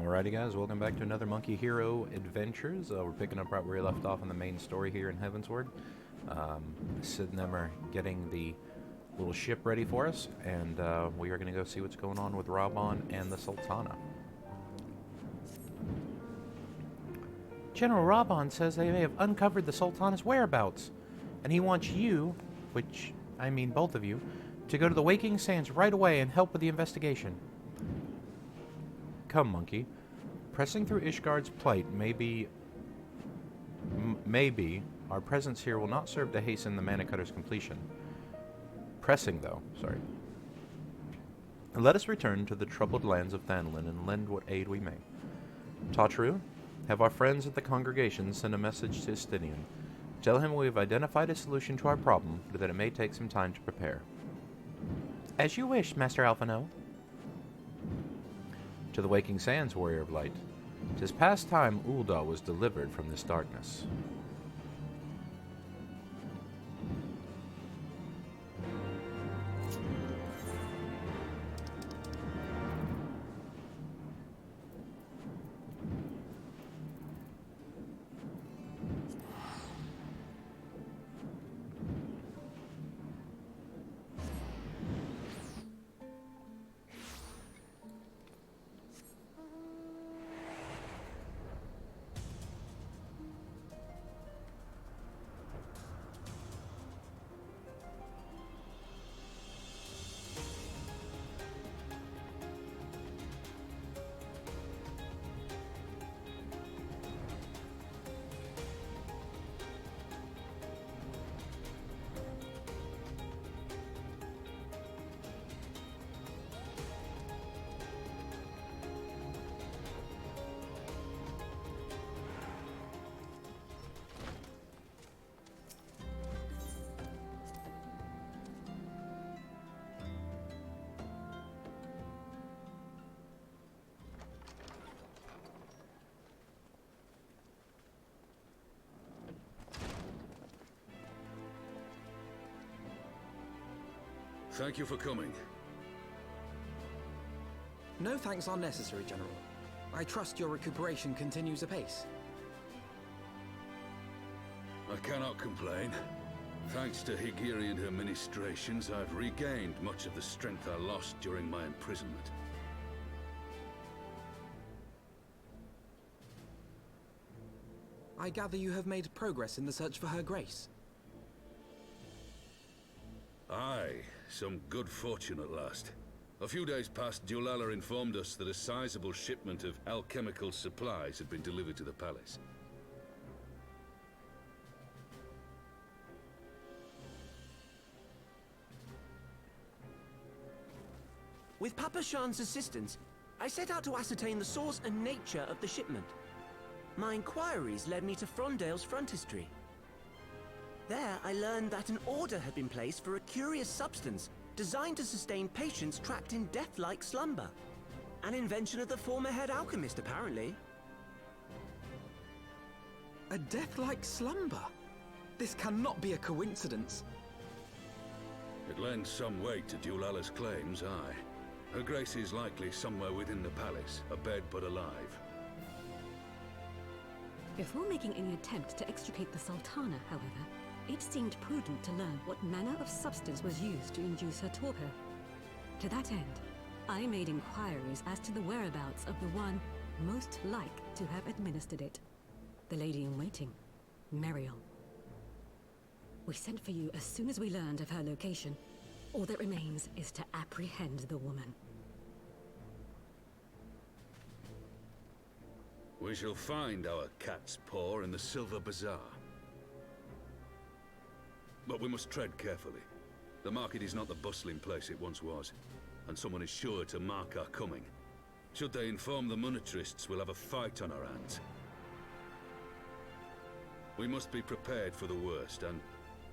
Alrighty guys, welcome back to another Monkey Hero Adventures. We're picking up right where we left off in the main story here in Heavensward. Sid and them are getting the little ship ready for us, and we are going to go see what's going on with Raban and the Sultana. General Raban says they may have uncovered the Sultana's whereabouts, and he wants you, which I mean both of you, to go to the Waking Sands right away and help with the investigation. Come, monkey. Pressing through Ishgard's plight maybe our presence here will not serve to hasten the Mana Cutter's completion. Pressing, though, sorry. Let us return to the troubled lands of Thanlin and lend what aid we may. Tatru, have our friends at the congregation send a message to Istinian. Tell him we have identified a solution to our problem, but that it may take some time to prepare. As you wish, Master Alphino. To the Waking Sands, Warrior of Light. 'Tis past time Ul'dah was delivered from this darkness. Thank you for coming. No thanks are necessary, General. I trust your recuperation continues apace. I cannot complain. Thanks to Higiri and her ministrations, I've regained much of the strength I lost during my imprisonment. I gather you have made progress in the search for Her Grace. Aye, some good fortune at last. A few days past, Dulala informed us that a sizable shipment of alchemical supplies had been delivered to the palace. With Papa Shan's assistance, I set out to ascertain the source and nature of the shipment. My inquiries led me to Frondale's frontistery. There, I learned that an order had been placed for a curious substance designed to sustain patients trapped in death-like slumber. An invention of the former head alchemist, apparently. A death-like slumber? This cannot be a coincidence. It lends some weight to Dulala's claims, aye. Her Grace is likely somewhere within the palace, abed but alive. Before making any attempt to extricate the Sultana, however, it seemed prudent to learn what manner of substance was used to induce her torpor. To that end, I made inquiries as to the whereabouts of the one most like to have administered it. The lady-in-waiting, Meriel. We sent for you as soon as we learned of her location. All that remains is to apprehend the woman. We shall find our cat's paw in the Silver Bazaar. But we must tread carefully. The market is not the bustling place it once was, and someone is sure to mark our coming. Should they inform the monetarists, we'll have a fight on our hands. We must be prepared for the worst, and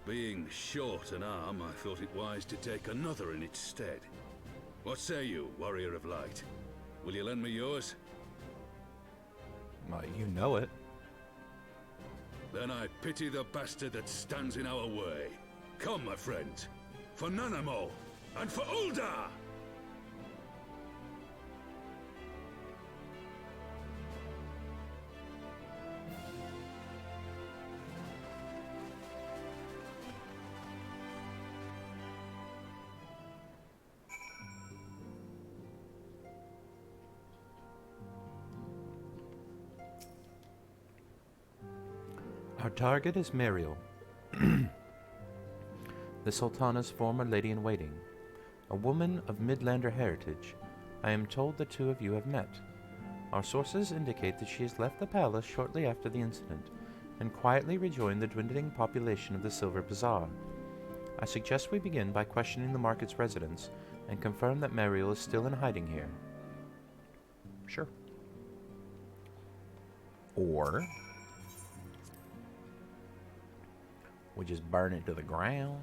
being short an arm, I thought it wise to take another in its stead. What say you, Warrior of Light? Will you lend me yours? You know it. Then I pity the bastard that stands in our way. Come, my friends, for Nanamo, and for Ul'dah! Our target is Mariel, the Sultana's former lady-in-waiting, a woman of Midlander heritage. I am told the two of you have met. Our sources indicate that she has left the palace shortly after the incident, and quietly rejoined the dwindling population of the Silver Bazaar. I suggest we begin by questioning the market's residents, and confirm that Mariel is still in hiding here. Sure. Or we just burn it to the ground.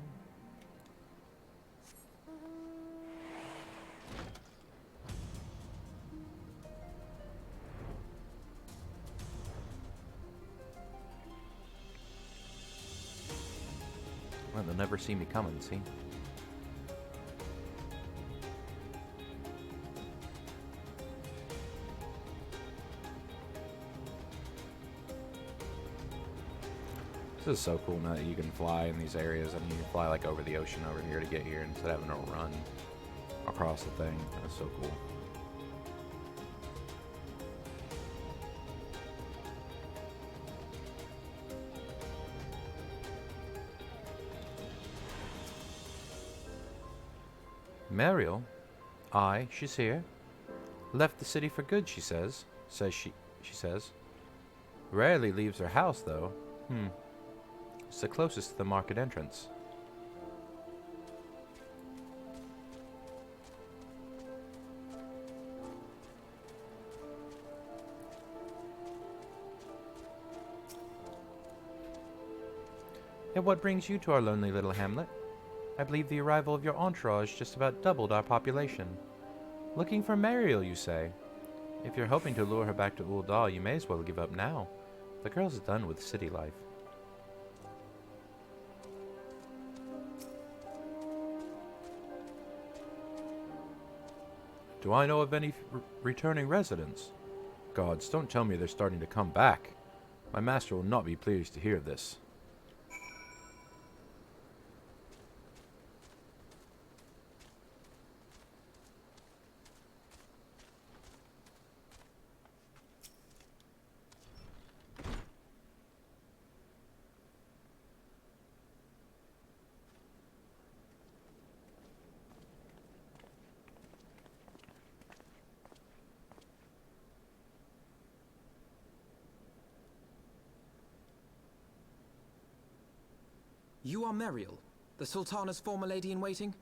Well, they'll never see me coming, see? This is so cool now that you can fly in these areas. I mean, you can fly like over the ocean over here to get here instead of having to run across the thing. That's so cool. Mariel? Aye, she's here. Left the city for good, she says. She says. Rarely leaves her house, though. It's the closest to the market entrance. And what brings you to our lonely little hamlet? I believe the arrival of your entourage just about doubled our population. Looking for Mariel, you say? If you're hoping to lure her back to Ul'dah, you may as well give up now. The girl's done with city life. Do I know of any returning residents? Gods, don't tell me they're starting to come back. My master will not be pleased to hear this. You are Mariel, the Sultana's former lady-in-waiting?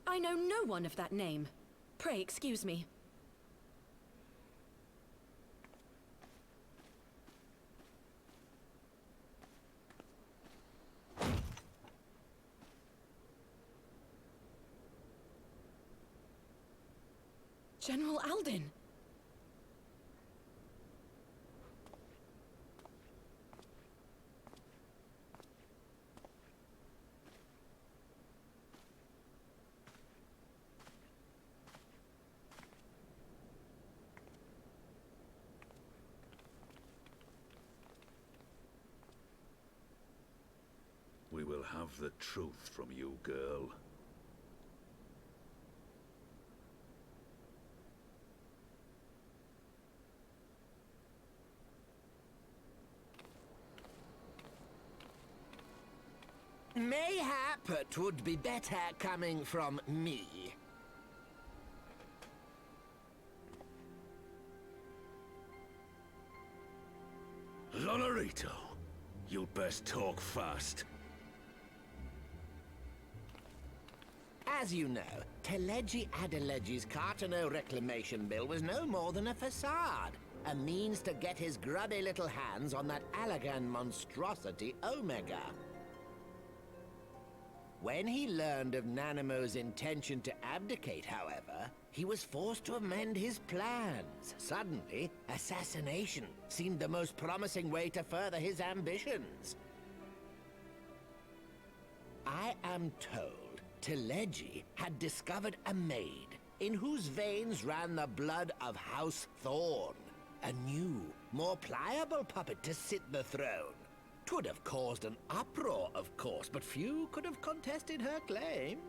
I know no one of that name. Pray excuse me. General Alden! We will have the truth from you, girl. Mayhap it would be better coming from me. Lonorito, you'd best talk fast. As you know, Teleji Adeleji's Cartano reclamation bill was no more than a facade. A means to get his grubby little hands on that Allagan monstrosity Omega. When he learned of Nanamo's intention to abdicate, however, he was forced to amend his plans. Suddenly, assassination seemed the most promising way to further his ambitions. I am told Teleji had discovered a maid in whose veins ran the blood of House Thorn. A new, more pliable puppet to sit the throne. 'Twould have caused an uproar, of course, but few could have contested her claim.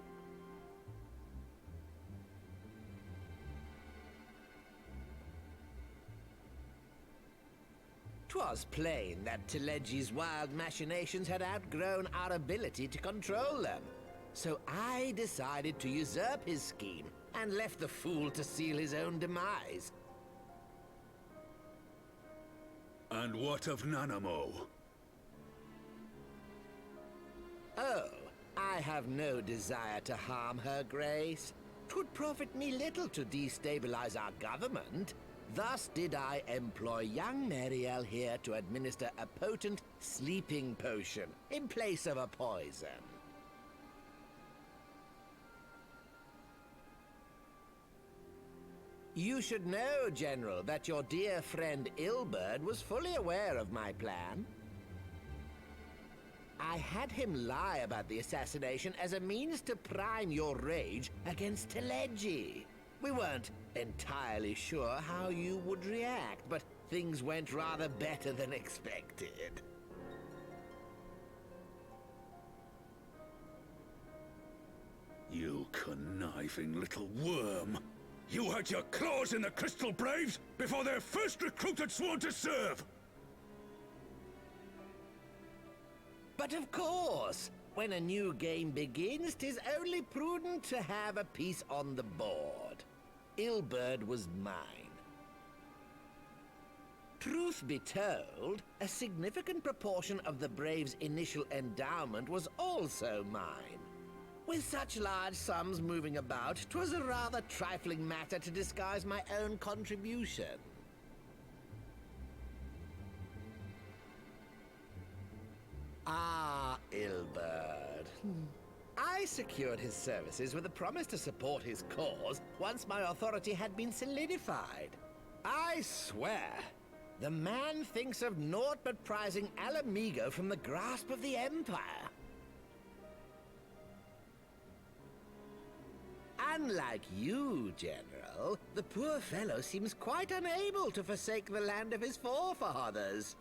'Twas plain that Telegi's wild machinations had outgrown our ability to control them. So I decided to usurp his scheme and left the fool to seal his own demise. And what of Nanamo? Oh, I have no desire to harm her grace. 'Twould profit me little to destabilize our government. Thus did I employ young Mariel here to administer a potent sleeping potion in place of a poison. You should know, General, that your dear friend Ul'dah was fully aware of my plan. I had him lie about the assassination as a means to prime your rage against Telegi. We weren't entirely sure how you would react, but things went rather better than expected. You conniving little worm! You had your claws in the Crystal Braves before their first recruit had sworn to serve! But of course, when a new game begins, 'tis only prudent to have a piece on the board. Ul'dah was mine. Truth be told, a significant proportion of the Braves' initial endowment was also mine. With such large sums moving about, 'twas a rather trifling matter to disguise my own contribution. Ah, Ul'dah. I secured his services with a promise to support his cause once my authority had been solidified. I swear, the man thinks of naught but prizing Alamigo from the grasp of the Empire. Unlike you, General, the poor fellow seems quite unable to forsake the land of his forefathers.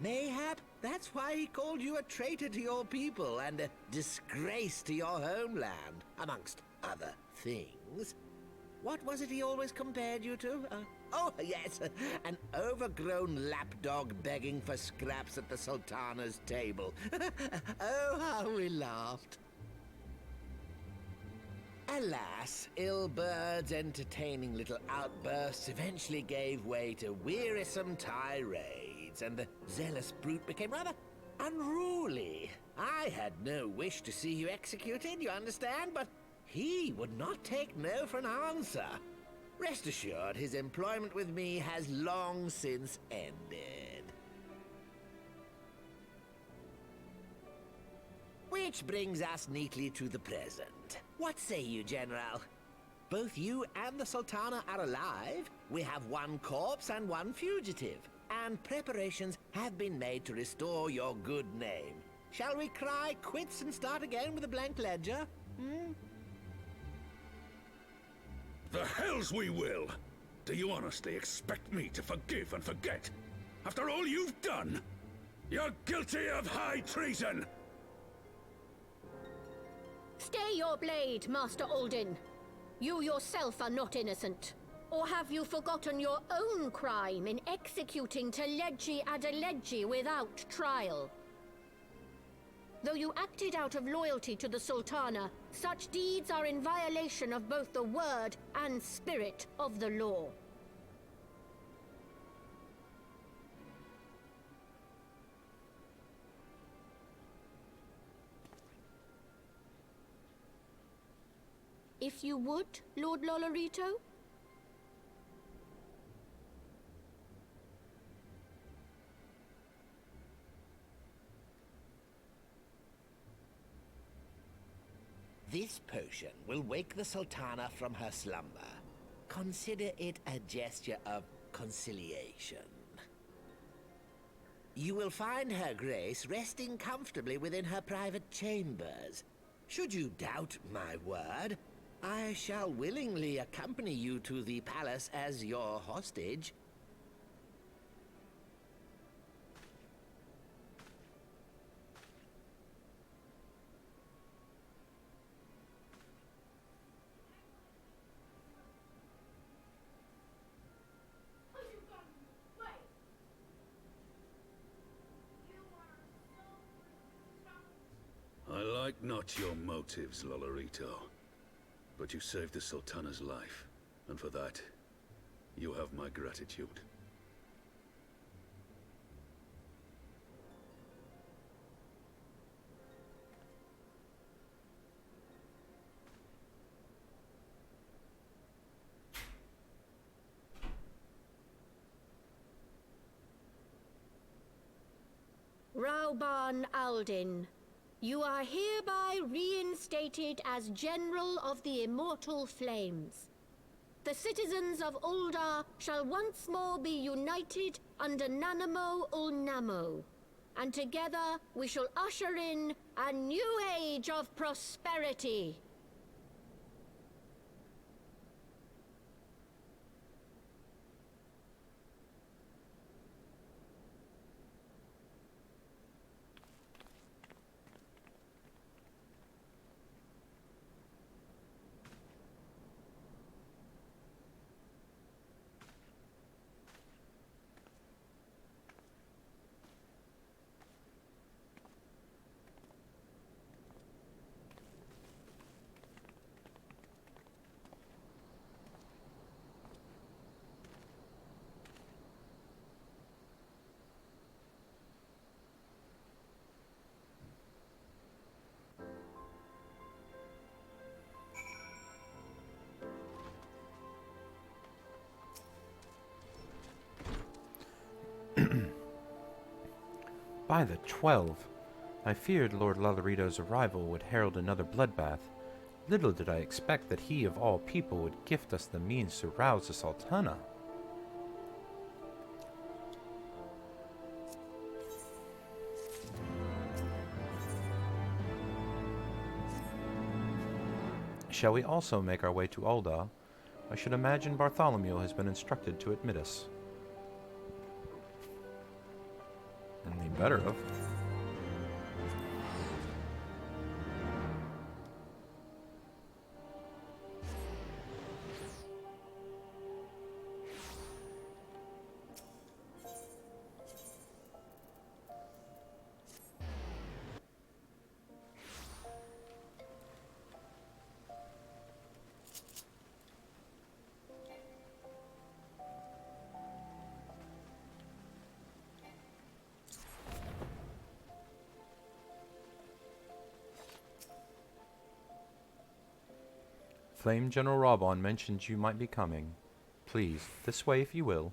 Mayhap that's why he called you a traitor to your people and a disgrace to your homeland, amongst other things. What was it he always compared you to? Oh, yes, an overgrown lapdog begging for scraps at the Sultana's table. Oh, how we laughed. Alas, Ul'dah's entertaining little outbursts eventually gave way to wearisome tirades, and the zealous brute became rather unruly. I had no wish to see you executed, you understand, but he would not take no for an answer. Rest assured, his employment with me has long since ended. Which brings us neatly to the present. What say you, General? Both you and the Sultana are alive. We have one corpse and one fugitive, and preparations have been made to restore your good name. Shall we cry quits and start again with a blank ledger? The hells we will! Do you honestly expect me to forgive and forget? After all you've done? You're guilty of high treason! Stay your blade, Master Alden. You yourself are not innocent. Or have you forgotten your own crime in executing Telegi Adelegi without trial? Though you acted out of loyalty to the Sultana, such deeds are in violation of both the word and spirit of the law. If you would, Lord Lolorito? This potion will wake the Sultana from her slumber. Consider it a gesture of conciliation. You will find her grace resting comfortably within her private chambers. Should you doubt my word, I shall willingly accompany you to the palace as your hostage. not your motives, Lolorito. But you saved the Sultana's life, and for that, you have my gratitude. Rauban Aldin, you are hereby reinstated as General of the Immortal Flames. The citizens of Ul'dah shall once more be united under Nanamo Ul'namo, and together we shall usher in a new age of prosperity. By the 12! I feared Lord Lolorito's arrival would herald another bloodbath. Little did I expect that he of all people would gift us the means to rouse the Sultana. Shall we also make our way to Ul'dah? I should imagine Bartholomew has been instructed to admit us. And he better have. Flame General Raubon mentioned you might be coming. Please, this way if you will.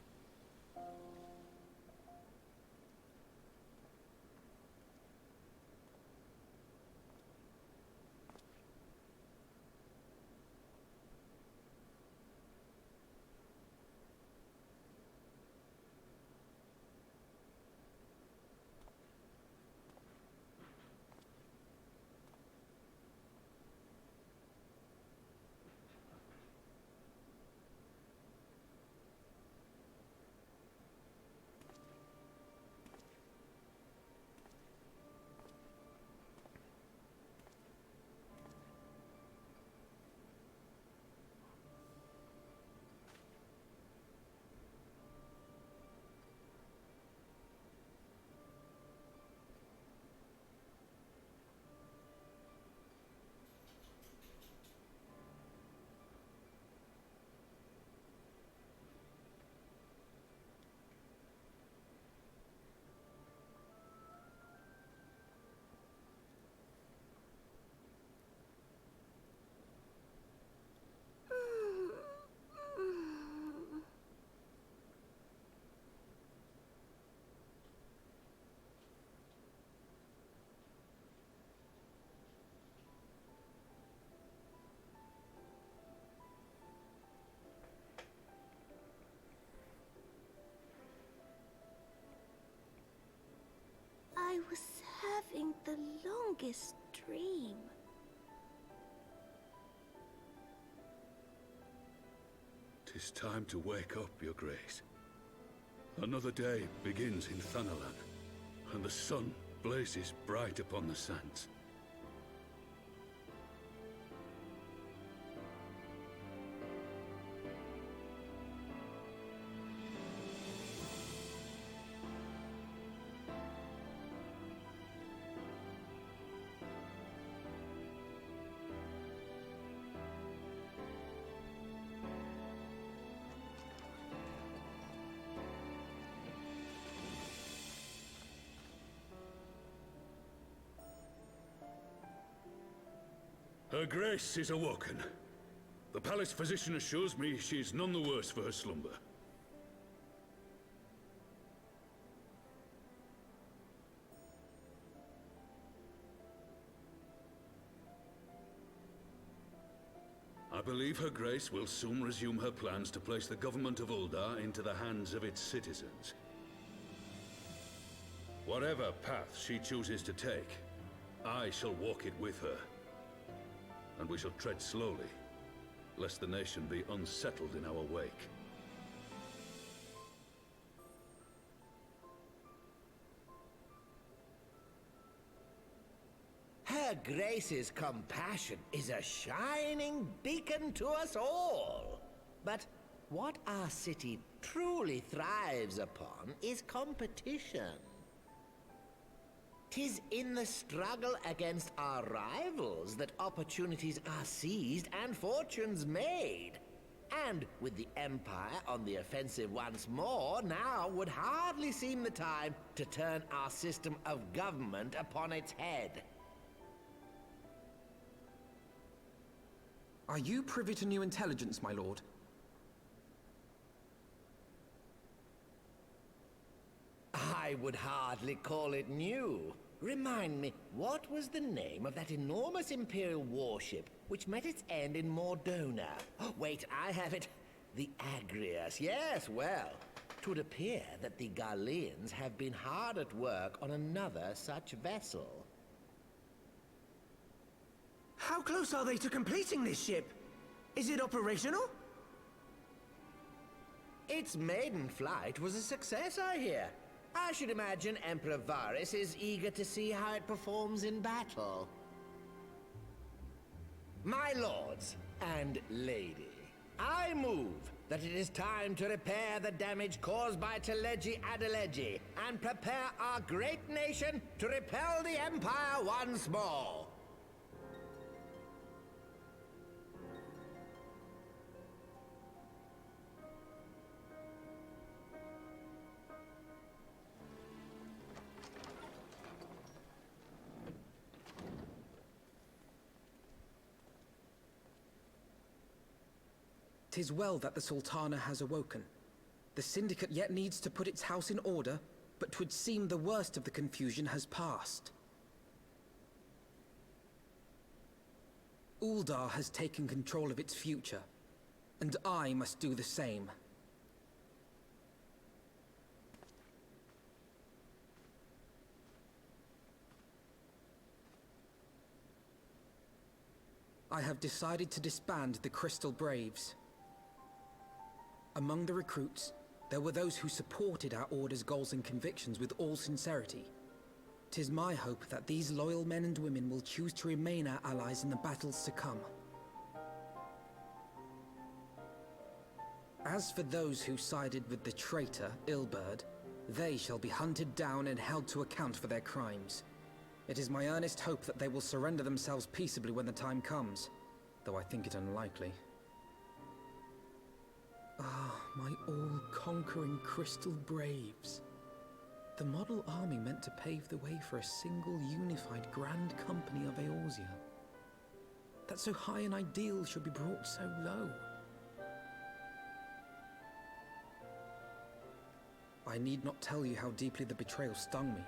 I was having the longest dream. "'Tis time to wake up, Your Grace. Another day begins in Thanalan, and the sun blazes bright upon the sands. Her Grace is awoken. The palace physician assures me she's none the worse for her slumber. I believe Her Grace will soon resume her plans to place the government of Ul'dah into the hands of its citizens. Whatever path she chooses to take, I shall walk it with her. And we shall tread slowly, lest the nation be unsettled in our wake. Her Grace's compassion is a shining beacon to us all. But what our city truly thrives upon is competition. 'Tis in the struggle against our rivals that opportunities are seized and fortunes made. And with the Empire on the offensive once more, now would hardly seem the time to turn our system of government upon its head. Are you privy to new intelligence, my lord? I would hardly call it new. Remind me, what was the name of that enormous Imperial warship which met its end in Mordona? Oh, wait, I have it. The Agrius. Yes, well, 'twould appear that the Garleans have been hard at work on another such vessel. How close are they to completing this ship? Is it operational? Its maiden flight was a success, I hear. I should imagine Emperor Varys is eager to see how it performs in battle. My lords and lady, I move that it is time to repair the damage caused by Teleji Adeleji and prepare our great nation to repel the Empire once more. "'Tis well that the Sultana has awoken. The Syndicate yet needs to put its house in order, but 'twould seem the worst of the confusion has passed. Ul'dah has taken control of its future, and I must do the same. I have decided to disband the Crystal Braves. Among the recruits, there were those who supported our Order's goals and convictions with all sincerity. 'Tis my hope that these loyal men and women will choose to remain our allies in the battles to come. As for those who sided with the traitor, Ilberd, they shall be hunted down and held to account for their crimes. It is my earnest hope that they will surrender themselves peaceably when the time comes, though I think it unlikely. Ah, my all-conquering Crystal Braves. The model army meant to pave the way for a single unified Grand Company of Eorzea. That so high an ideal should be brought so low. I need not tell you how deeply the betrayal stung me.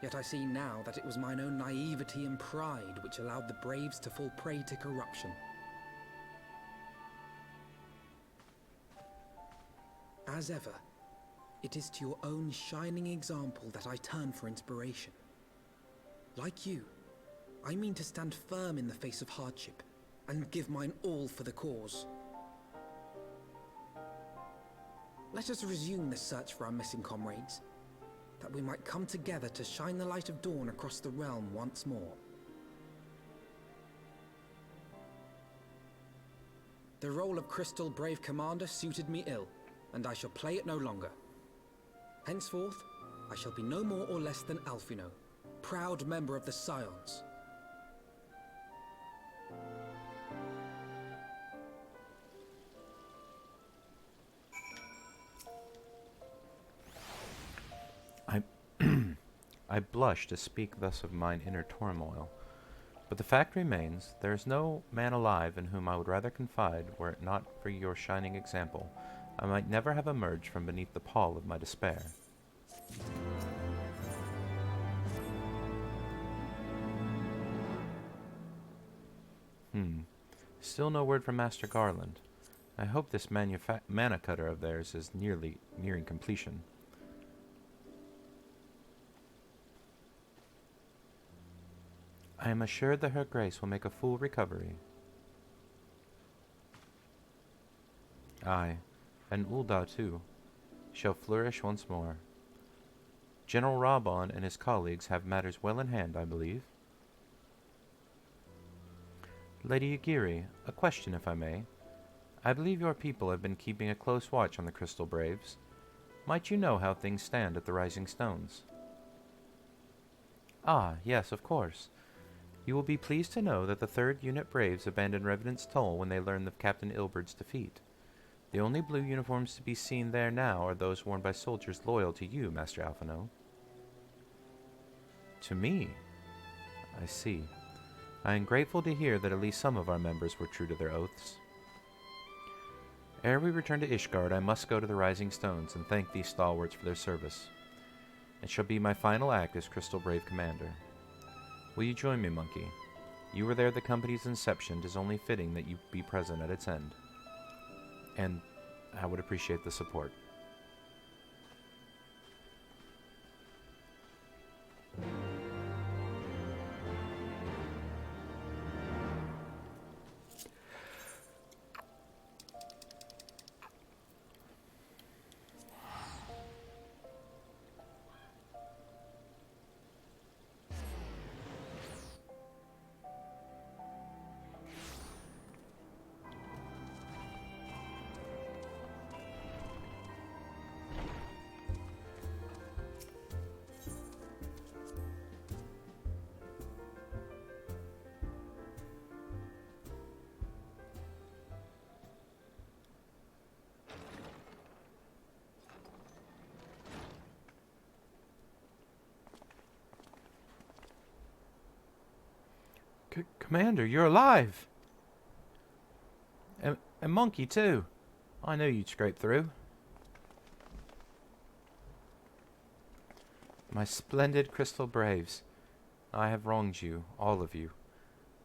Yet I see now that it was mine own naivety and pride which allowed the Braves to fall prey to corruption. As ever, it is to your own shining example that I turn for inspiration. Like you, I mean to stand firm in the face of hardship, and give mine all for the cause. Let us resume the search for our missing comrades, that we might come together to shine the light of dawn across the realm once more. The role of Crystal Brave Commander suited me ill, and I shall play it no longer. Henceforth, I shall be no more or less than Alphino, proud member of the Scions. I blush to speak thus of mine inner turmoil, But the fact remains, there is no man alive in whom I would rather confide, were it not for your shining example. I might never have emerged from beneath the pall of my despair. Still no word from Master Garland. I hope this mana cutter of theirs is nearing completion. I am assured that her grace will make a full recovery. Aye, and Ul'dah too, shall flourish once more. General Rabon and his colleagues have matters well in hand, I believe. Lady Aery, a question if I may. I believe your people have been keeping a close watch on the Crystal Braves. Might you know how things stand at the Rising Stones? Ah, yes, of course. You will be pleased to know that the 3rd Unit Braves abandoned Revenant's Toll when they learned of Captain Ilberd's defeat. The only blue uniforms to be seen there now are those worn by soldiers loyal to you, Master Alphino. To me? I see. I am grateful to hear that at least some of our members were true to their oaths. Ere we return to Ishgard, I must go to the Rising Stones and thank these stalwarts for their service. It shall be my final act as Crystal Brave Commander. Will you join me, Monkey? You were there at the company's inception. It is only fitting that you be present at its end. And I would appreciate the support. Commander, you're alive! And Monkey, too. I knew you'd scrape through. My splendid Crystal Braves, I have wronged you, all of you.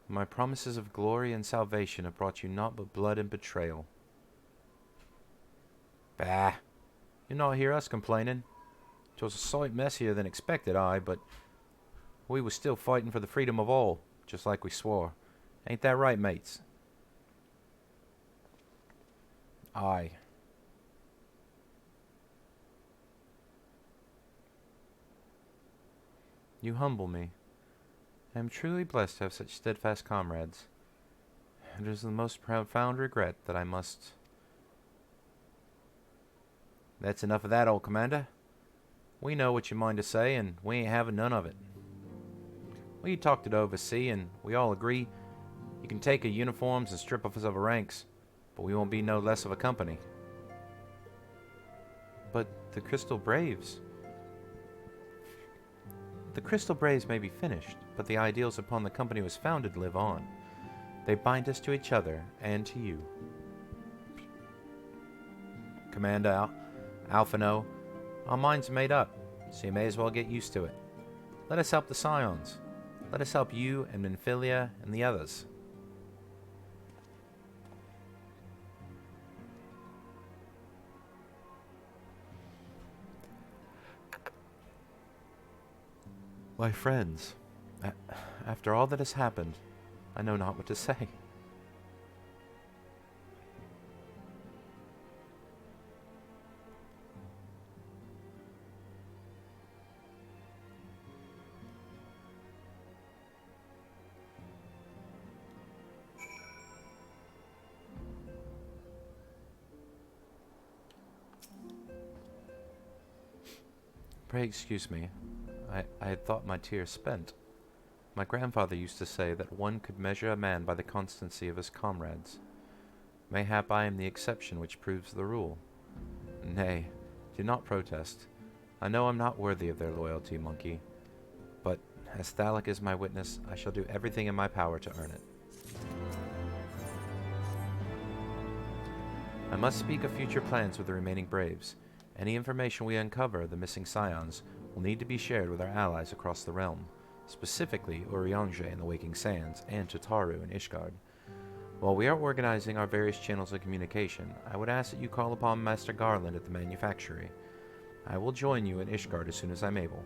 My promises of glory and salvation have brought you naught but blood and betrayal. Bah! You not hear us complaining. 'Twas a sight messier than expected, aye, but we was still fighting for the freedom of all. Just like we swore. Ain't that right, mates? Aye. You humble me. I am truly blessed to have such steadfast comrades. It is the most profound regret that I must... That's enough of that, old commander. We know what you mind to say, and we ain't having none of it. We talked it over, see, and we all agree you can take our uniforms and strip us of our ranks, but we won't be no less of a company. But the Crystal Braves... The Crystal Braves may be finished, but the ideals upon the company was founded live on. They bind us to each other and to you. Commander Alphino, our minds are made up, so you may as well get used to it. Let us help the Scions. Let us help you and Minfilia and the others. My friends, after all that has happened, I know not what to say. Pray excuse me. I had thought my tears spent. My grandfather used to say that one could measure a man by the constancy of his comrades. Mayhap I am the exception which proves the rule. Nay, do not protest. I know I'm not worthy of their loyalty, Monkey. But As Thalic is my witness, I shall do everything in my power to earn it. I must speak of future plans with the remaining Braves. Any information we uncover of the missing Scions will need to be shared with our allies across the realm, specifically Urianger in the Waking Sands and Tataru in Ishgard. While we are organizing our various channels of communication, I would ask that you call upon Master Garland at the manufactory. I will join you in Ishgard as soon as I'm able.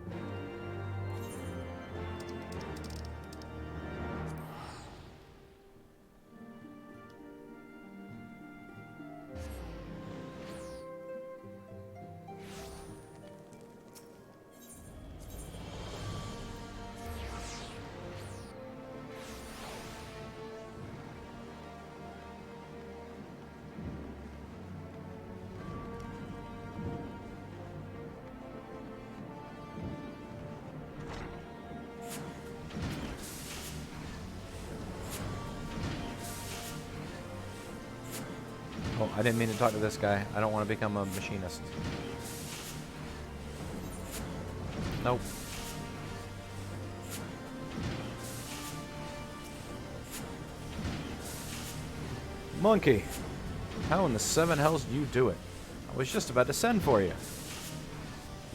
Oh, I didn't mean to talk to this guy. I don't want to become a machinist. Nope. Monkey! How in the seven hells do you do it? I was just about to send for you.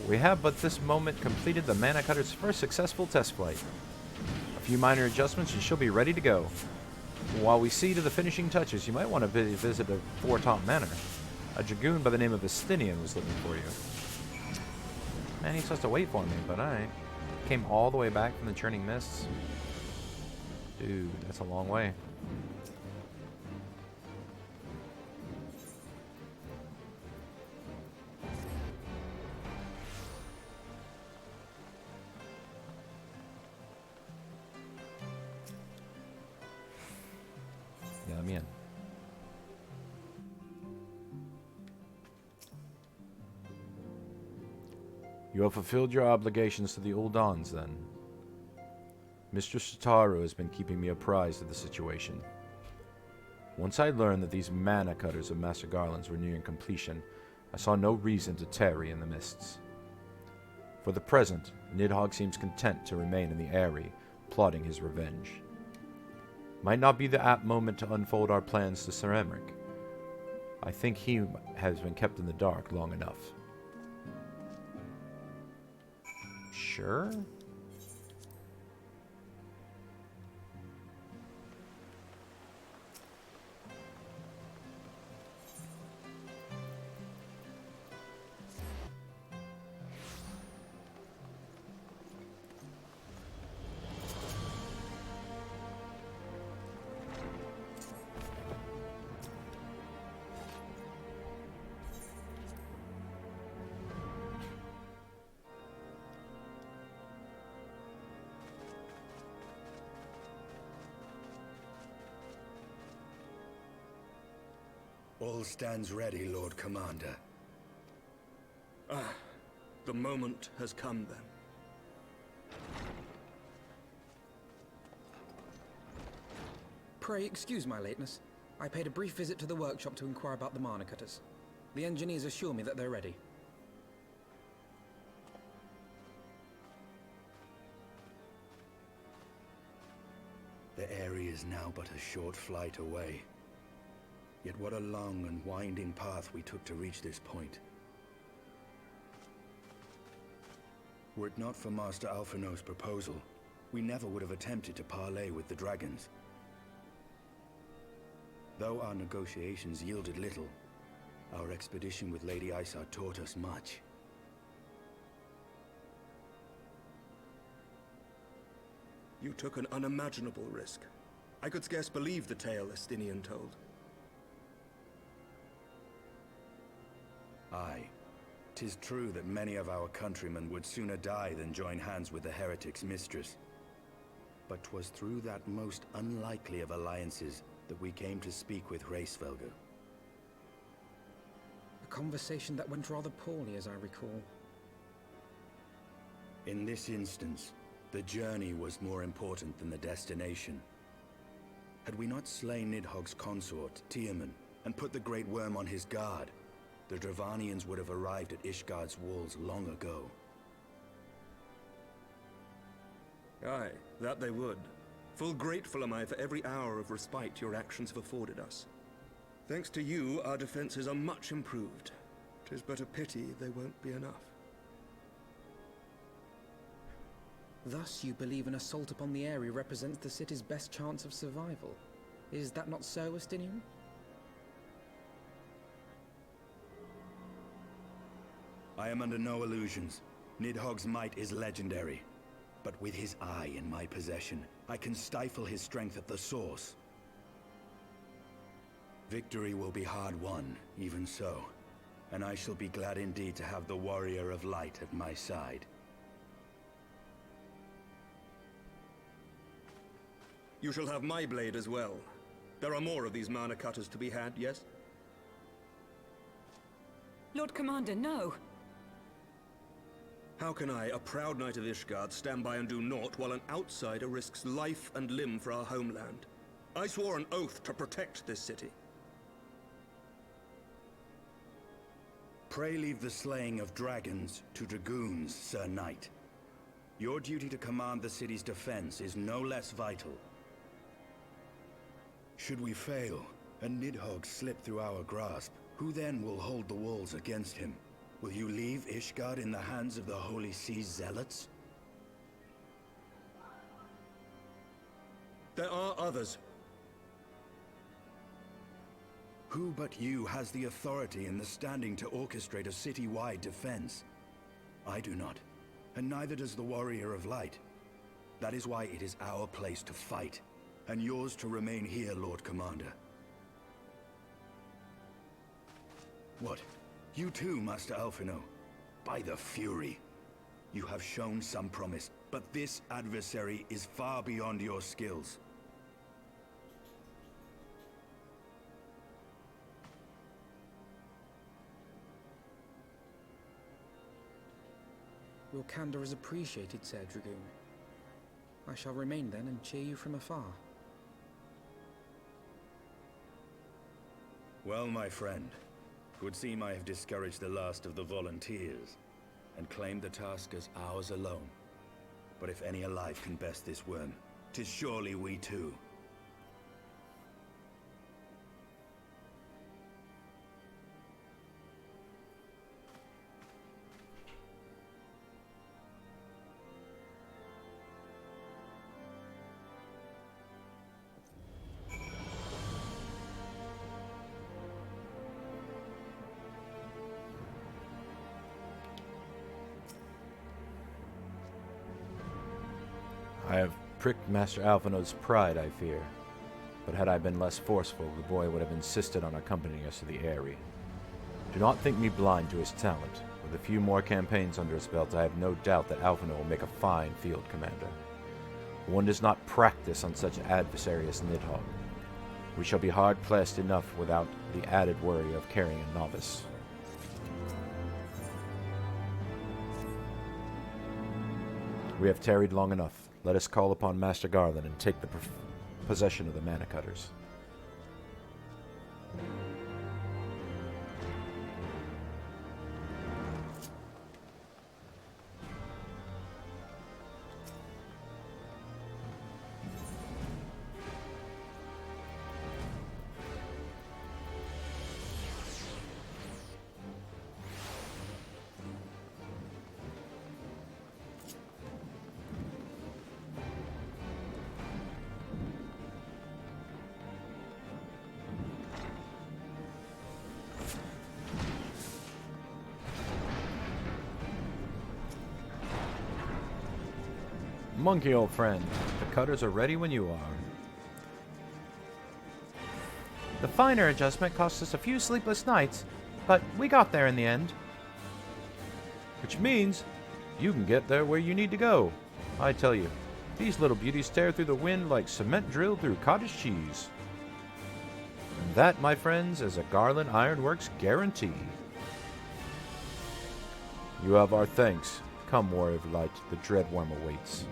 We have but this moment completed the Mana Cutter's first successful test flight. A few minor adjustments and she'll be ready to go. While we see to the finishing touches, you might want to visit a Foretop Manor. A dragoon by the name of Estinian was looking for you. Man, he's supposed to wait for me, but I came all the way back from the Churning Mists. Dude, that's a long way. Yeah, let me in. You have fulfilled your obligations to the Ul'dahs, then. Mistress Tataru has been keeping me apprised of the situation. Once I learned that these mana cutters of Master Garland's were nearing completion, I saw no reason to tarry in the mists. For the present, Nidhogg seems content to remain in the Aery, plotting his revenge. Might not be the apt moment to unfold our plans to Sir Emmerich. I think he has been kept in the dark long enough. Sure? All stands ready, Lord Commander. Ah, the moment has come then. Pray excuse my lateness. I paid a brief visit to the workshop to inquire about the mana cutters. The engineers assure me that they're ready. The Aery is now but a short flight away. Yet what a long and winding path we took to reach this point. Were it not for Master Alphinaud's proposal, we never would have attempted to parley with the dragons. Though our negotiations yielded little, our expedition with Lady Isar taught us much. You took an unimaginable risk. I could scarce believe the tale Estinian told. Aye. 'Tis true that many of our countrymen would sooner die than join hands with the heretic's mistress. But 'twas through that most unlikely of alliances that we came to speak with Hraesvelgr. A conversation that went rather poorly, as I recall. In this instance, the journey was more important than the destination. Had we not slain Nidhogg's consort, Tiaman, and put the Great Worm on his guard, the Dravanians would have arrived at Ishgard's walls long ago. Aye, that they would. Full grateful am I for every hour of respite your actions have afforded us. Thanks to you, our defenses are much improved. 'Tis but a pity they won't be enough. Thus you believe an assault upon the Aery represents the city's best chance of survival. Is that not so, Estinian? I am under no illusions. Nidhogg's might is legendary. But with his eye in my possession, I can stifle his strength at the source. Victory will be hard won, even so. And I shall be glad indeed to have the Warrior of Light at my side. You shall have my blade as well. There are more of these mana cutters to be had, yes? Lord Commander, no! How can I, a proud knight of Ishgard, stand by and do naught while an outsider risks life and limb for our homeland? I swore an oath to protect this city. Pray leave the slaying of dragons to dragoons, Sir Knight. Your duty to command the city's defense is no less vital. Should we fail, and Nidhogg slip through our grasp, who then will hold the walls against him? Will you leave Ishgard in the hands of the Holy Sea's zealots? There are others. Who but you has the authority and the standing to orchestrate a city-wide defense? I do not, and neither does the Warrior of Light. That is why it is our place to fight, and yours to remain here, Lord Commander. What? You too, Master Alphino? By the Fury! You have shown some promise, but this adversary is far beyond your skills. Your candor is appreciated, Sir Dragoon. I shall remain then and cheer you from afar. Well, my friend, it would seem I have discouraged the last of the volunteers, and claimed the task as ours alone. But if any alive can best this worm, 'tis surely we too. I have pricked Master Alphino's pride, I fear. But had I been less forceful, the boy would have insisted on accompanying us to the Aery. Do not think me blind to his talent. With a few more campaigns under his belt, I have no doubt that Alphino will make a fine field commander. One does not practice on such an adversary as Nidhogg. We shall be hard-pressed enough without the added worry of carrying a novice. We have tarried long enough. Let us call upon Master Garland and take the possession of the Mana Cutters. Monkey, old friend, the cutters are ready when you are. The finer adjustment cost us a few sleepless nights, but we got there in the end. Which means you can get there where you need to go. I tell you, these little beauties tear through the wind like cement drilled through cottage cheese. And that, my friends, is a Garland Ironworks guarantee. You have our thanks. Come, Warrior of Light, the dread worm awaits.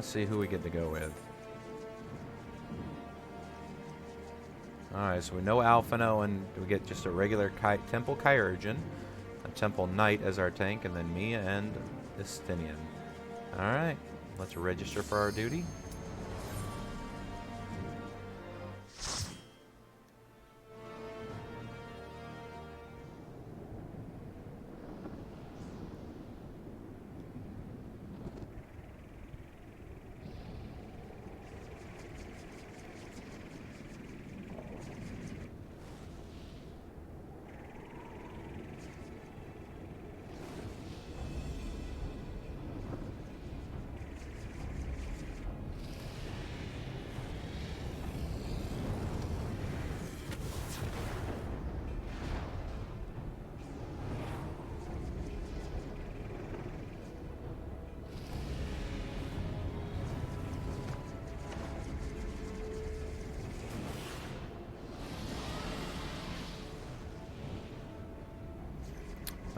Let's see who we get to go with. Alright, so we know Alphino, and we get just a regular Temple Chirurgeon, a Temple Knight as our tank, and then Mia and Estinian. Alright, let's register for our duty.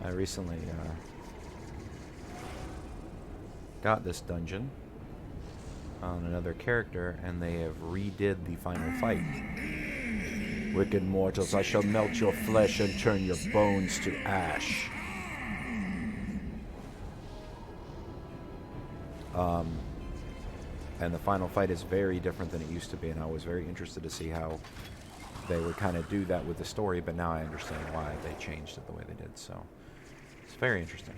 I recently got this dungeon on another character, and they have redid the final fight. Wicked mortals, I shall melt your flesh and turn your bones to ash. And the final fight is very different than it used to be, and I was very interested to see how they would kind of do that with the story, but now I understand why they changed it the way they did, so it's very interesting.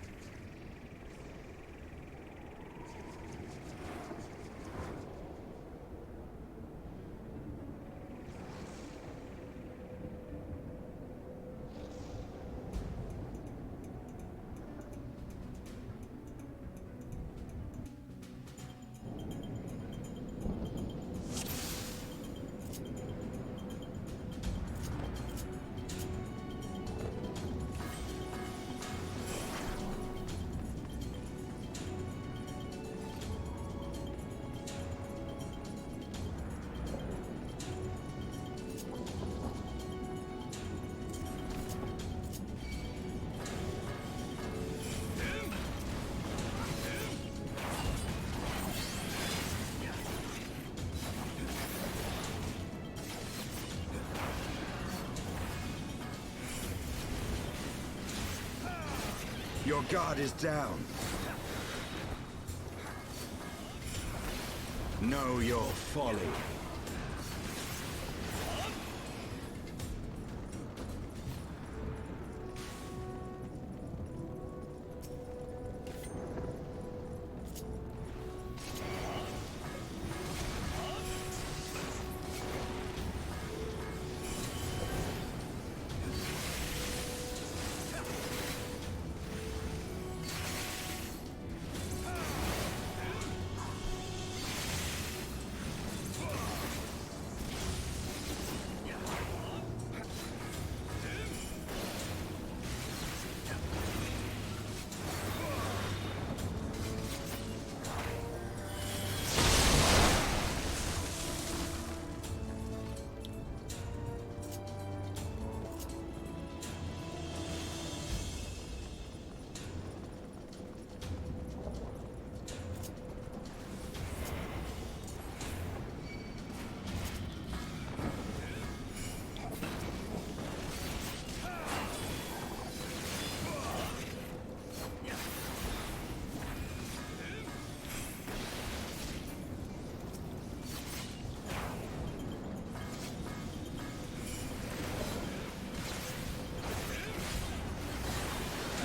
Your guard is down. Know your folly.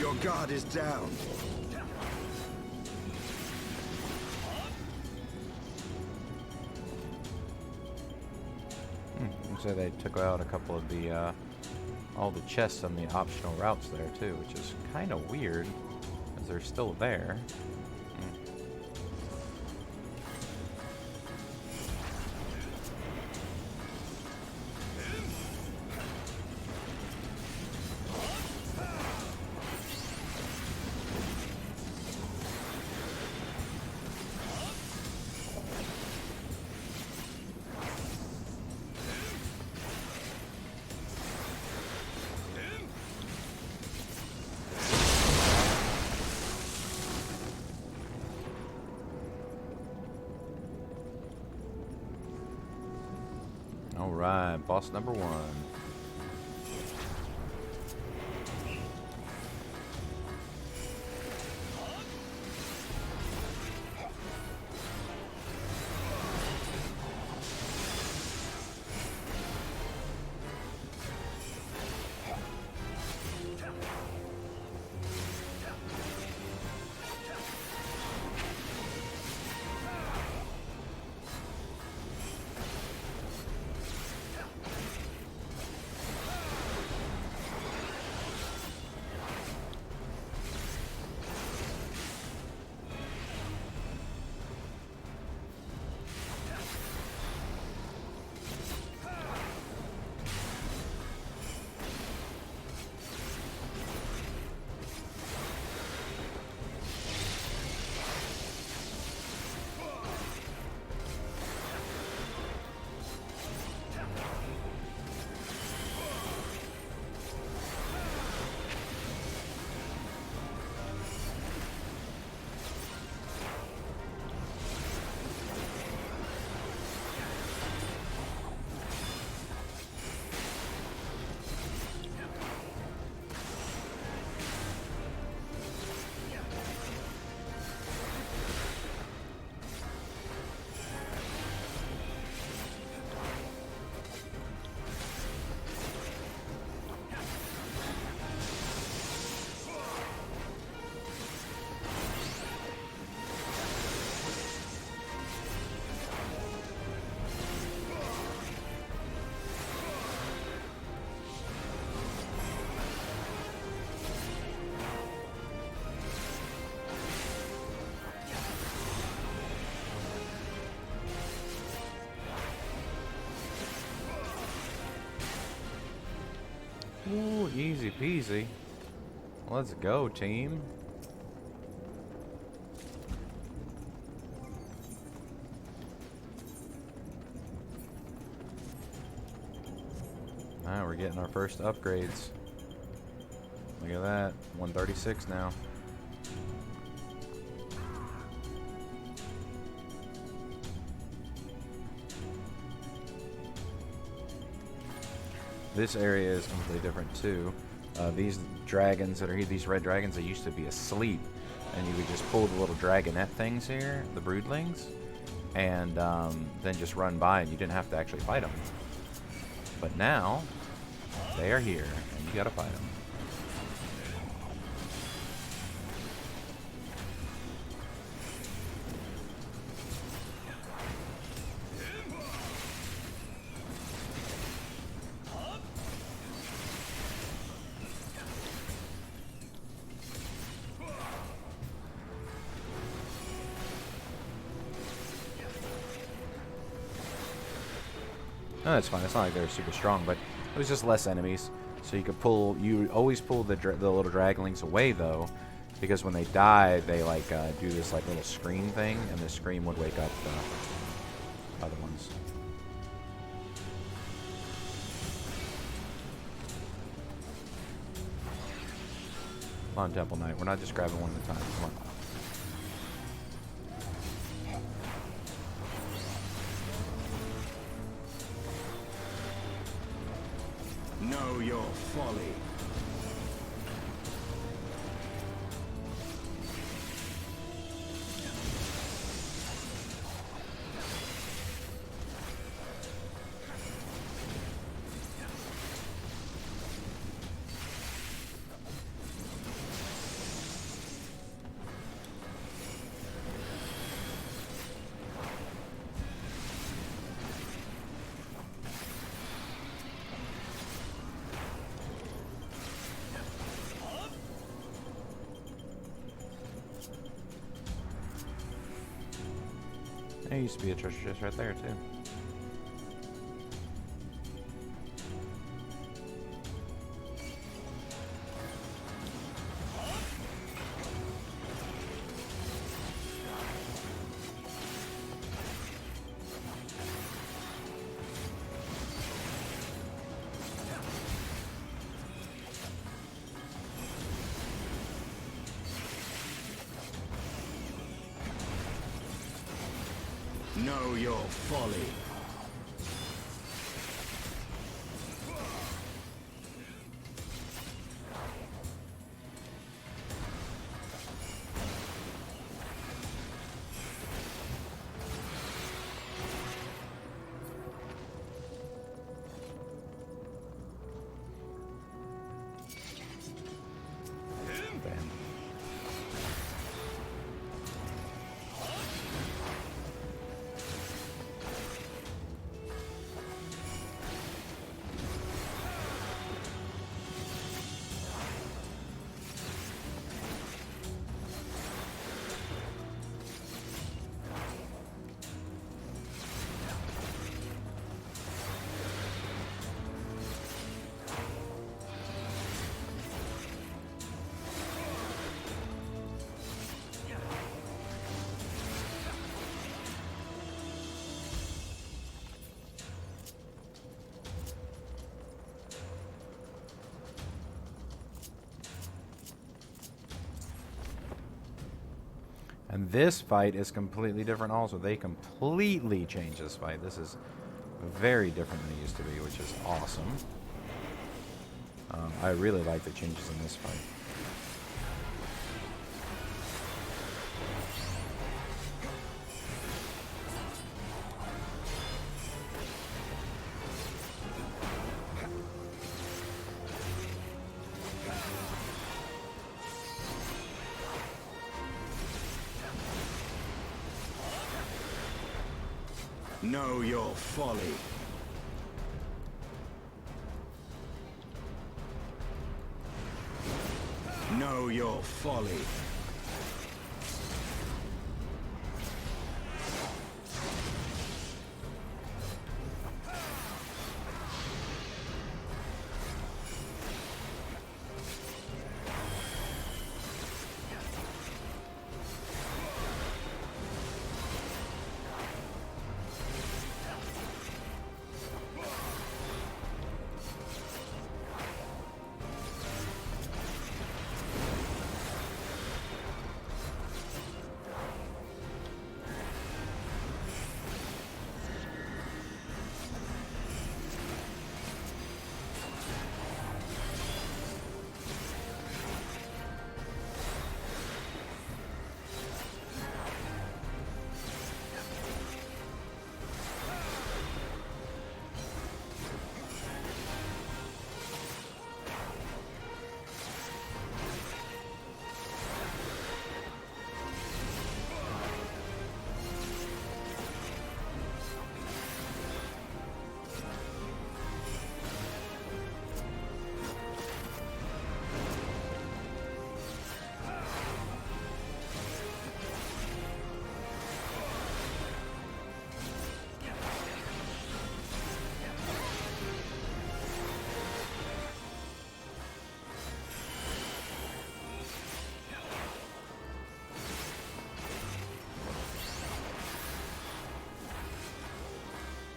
Your guard is down. So they took out a couple of the, all the chests on the optional routes there too, which is kind of weird, as they're still there. Alright, boss number 1. Ooh, easy peasy. Let's go, team. Alright, we're getting our first upgrades. Look at that. 136 now. This area is completely different too. These dragons that are here, these red dragons, they used to be asleep, and you would just pull the little dragonette things here, the broodlings, and then just run by, and you didn't have to actually fight them. But now, they are here, and you gotta fight them. No, that's fine. It's not like they're super strong, but it was just less enemies. So you could pull. You would always pull the little draglings away though, because when they die, they like do this like little scream thing, and the scream would wake up the other ones. Come on, Temple Knight. We're not just grabbing one at a time. Come on. Know your folly. There used to be a treasure chest right there, too. Know your folly. And this fight is completely different also. They completely changed this fight. This is very different than it used to be, which is awesome. I really like the changes in this fight. Know your folly. Know your folly.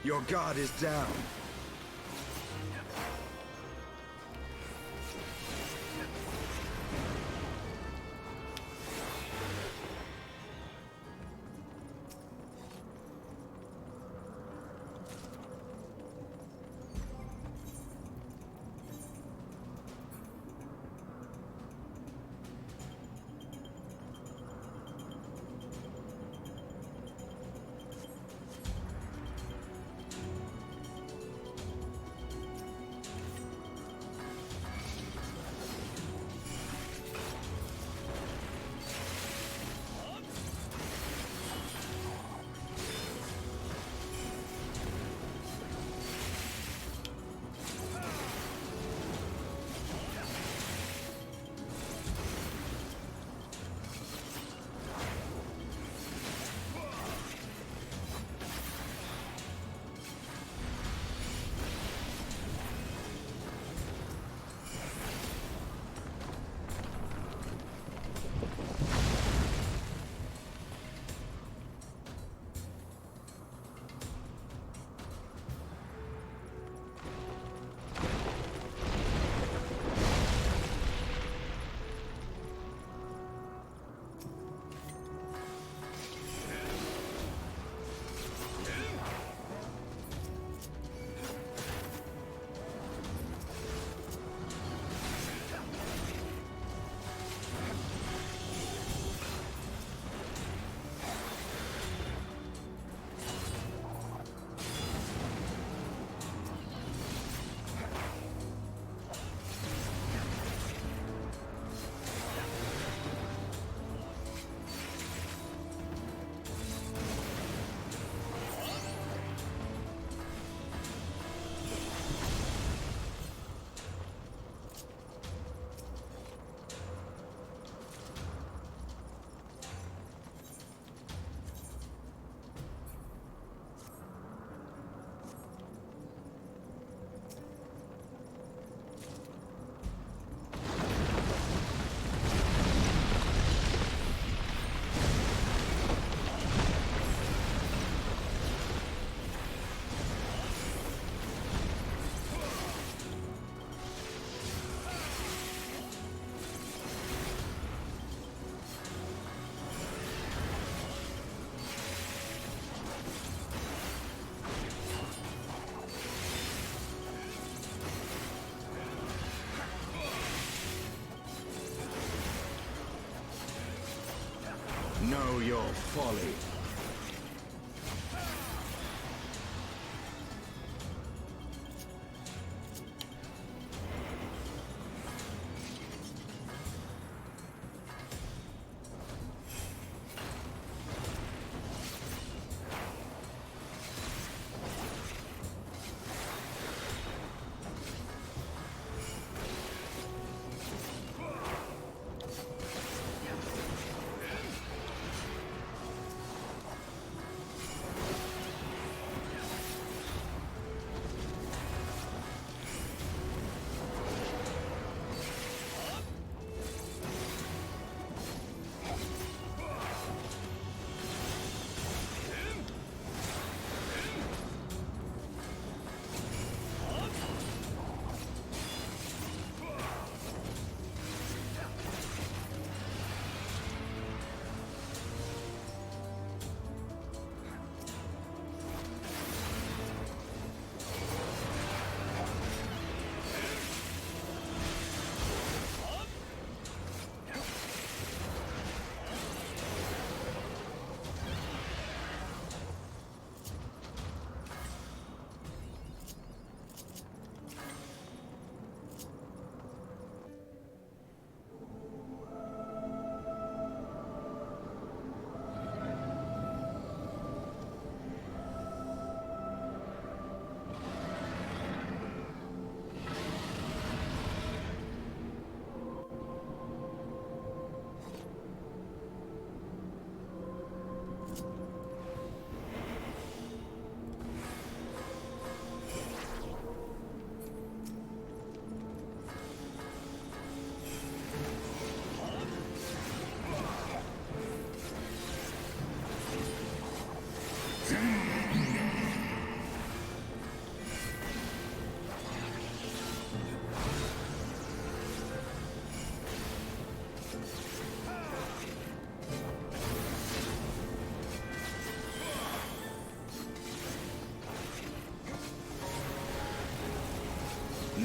Your guard is down. Know your folly.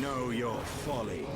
Know your folly.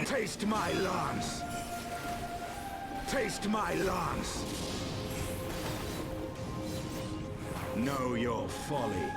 Taste my lance! Taste my lance! Know your folly.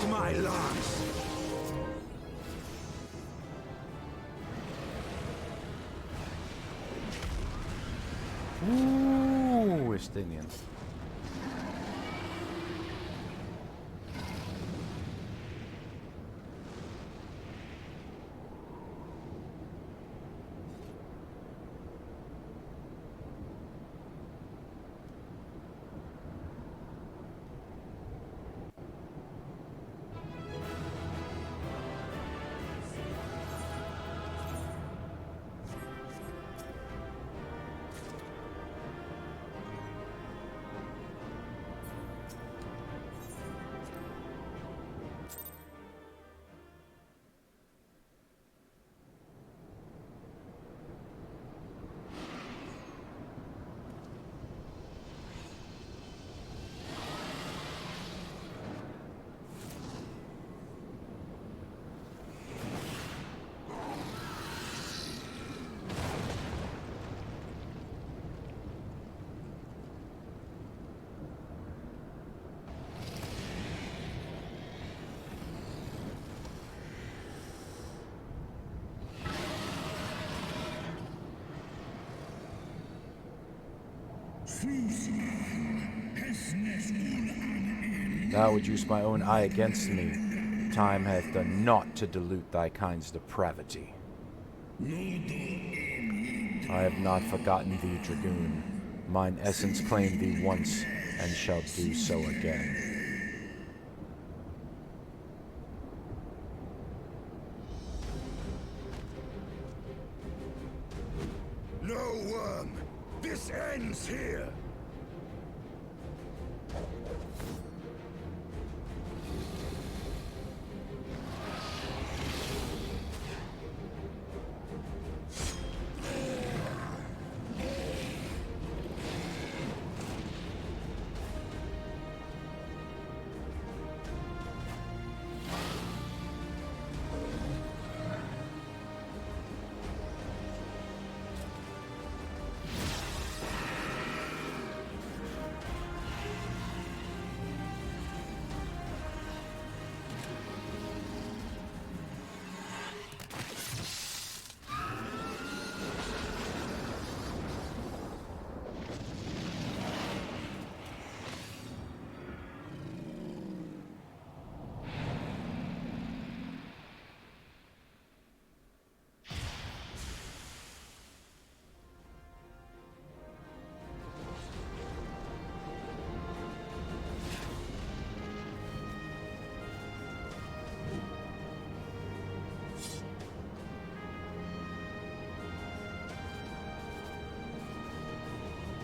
Taste my lance! Ooh, Estinian. Thou would use my own eye against me. Time hath done naught to dilute thy kind's depravity. I have not forgotten thee, Dragoon. Mine essence claimed thee once, and shall do so again. No worm! This ends here!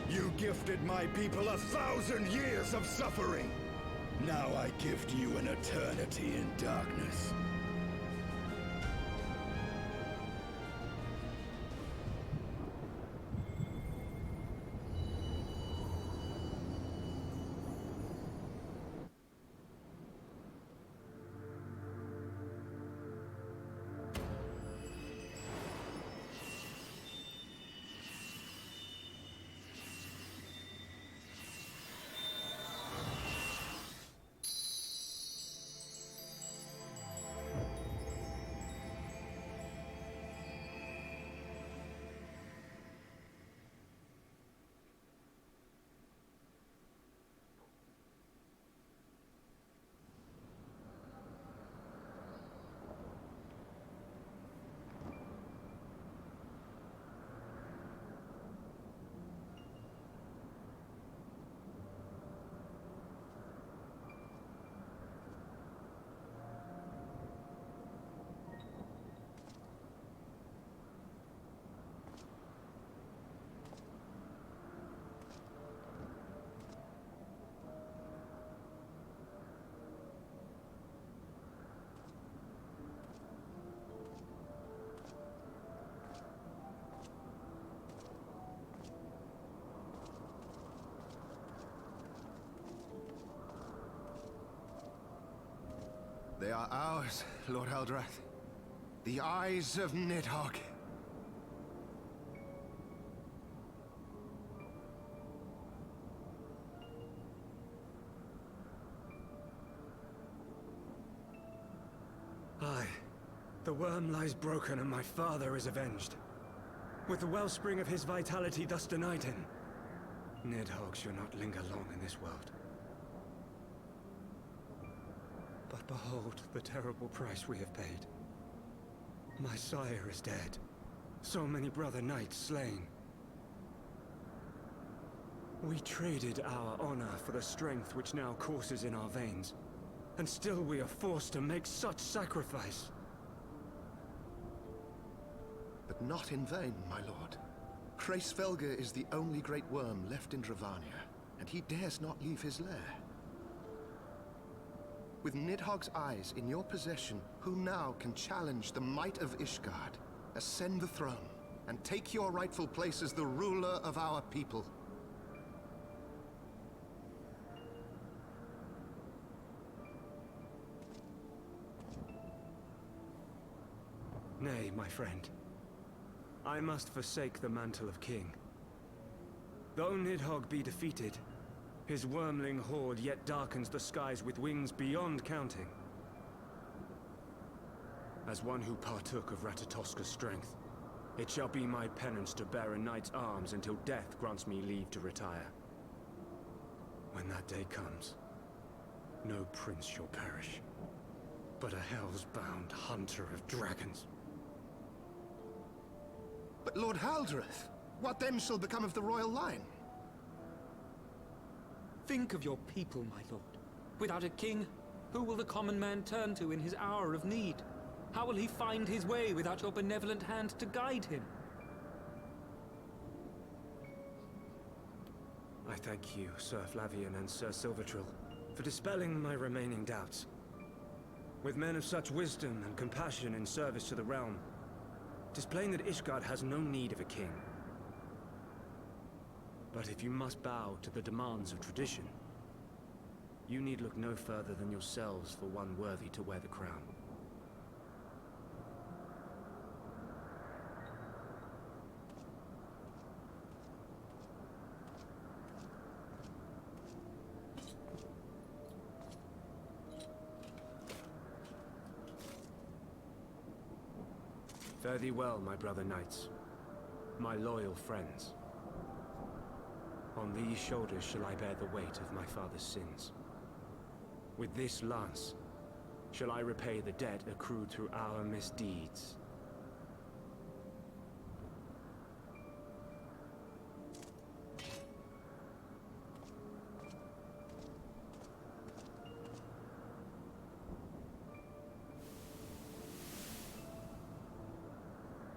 You gifted my people 1,000 years of suffering. Now I gift you an eternity in darkness. They are ours, Lord Eldrath. The eyes of Nidhogg. The worm lies broken and my father is avenged. With the wellspring of his vitality thus denied him, Nidhogg shall not linger long in this world. But behold the terrible price we have paid. My sire is dead. So many brother knights slain. We traded our honor for the strength which now courses in our veins. And still we are forced to make such sacrifice. But not in vain, my lord. Hraesvelgr is the only great worm left in Dravania, and he dares not leave his lair. With Nidhogg's eyes in your possession, who now can challenge the might of Ishgard, ascend the throne, and take your rightful place as the ruler of our people? Nay, my friend. I must forsake the mantle of king. Though Nidhogg be defeated, his wormling horde yet darkens the skies with wings beyond counting. As one who partook of Ratatoska's strength, it shall be my penance to bear a knight's arms until death grants me leave to retire. When that day comes, no prince shall perish, but a hell's-bound hunter of dragons. But Lord Haldreth, what then shall become of the royal line? Think of your people, my lord. Without a king, who will the common man turn to in his hour of need? How will he find his way without your benevolent hand to guide him? I thank you, Sir Flavian and Sir Silvertrill, for dispelling my remaining doubts. With men of such wisdom and compassion in service to the realm, 'tis plain that Ishgard has no need of a king. But if you must bow to the demands of tradition, you need look no further than yourselves for one worthy to wear the crown. Fare thee well, my brother knights, my loyal friends. On these shoulders shall I bear the weight of my father's sins. With this lance shall I repay the debt accrued through our misdeeds.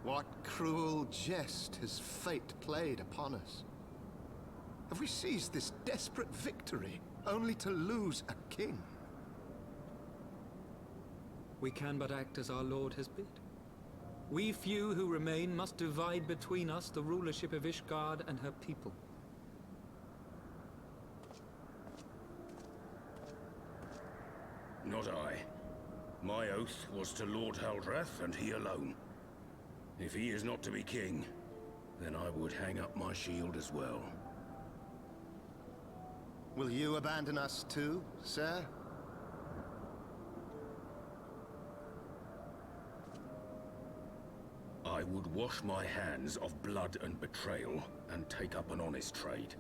What cruel jest has fate played upon us? Have we seized this desperate victory only to lose a king? We can but act as our lord has bid. We few who remain must divide between us the rulership of Ishgard and her people. Not I. My oath was to Lord Haldreth, and he alone. If he is not to be king, then I would hang up my shield as well. Will you abandon us too, sir? I would wash my hands of blood and betrayal, and take up an honest trade.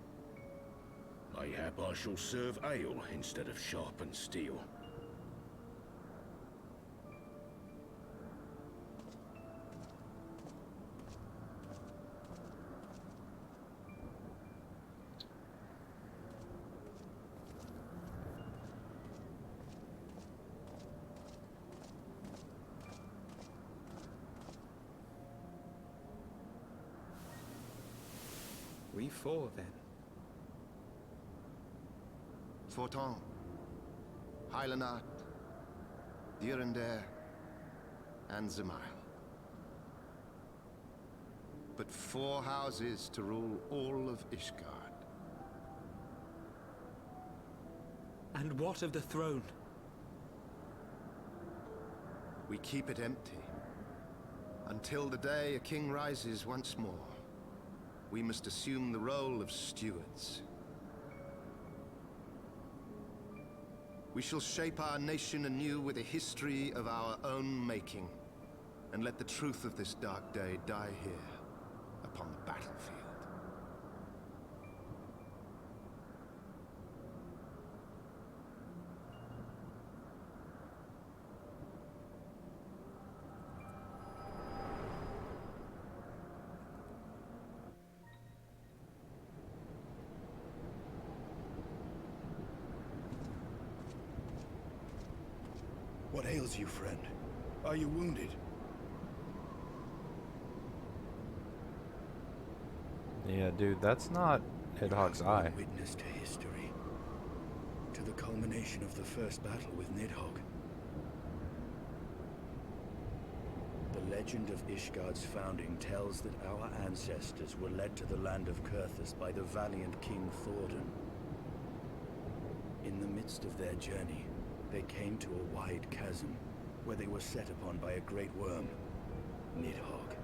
Mayhap I shall serve ale instead of sharpened steel. We four, then. Forton, Hylanat, Dyrendare, and Zemail. But 4 houses to rule all of Ishgard. And what of the throne? We keep it empty. Until the day a king rises once more. We must assume the role of stewards. We shall shape our nation anew with a history of our own making. and let the truth of this dark day die here, upon the battlefield. What ails you, friend? Are you wounded? Yeah, dude, that's not Nidhogg's eye. Witness to history. To the culmination of the first battle with Nidhogg. The legend of Ishgard's founding tells that our ancestors were led to the land of Kurthus by the valiant King Thordan. In the midst of their journey, they came to a wide chasm, where they were set upon by a great worm, Nidhogg.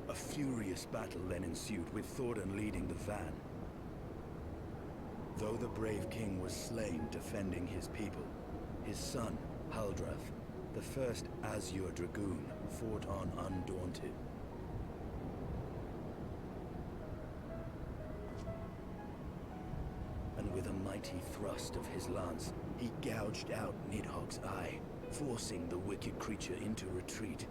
A furious battle then ensued, with Thordan leading the van. Though the brave king was slain defending his people, his son, Ul'dah, the first Azure Dragoon, fought on undaunted. And with a mighty thrust of his lance, he gouged out Nidhogg's eye, forcing the wicked creature into retreat.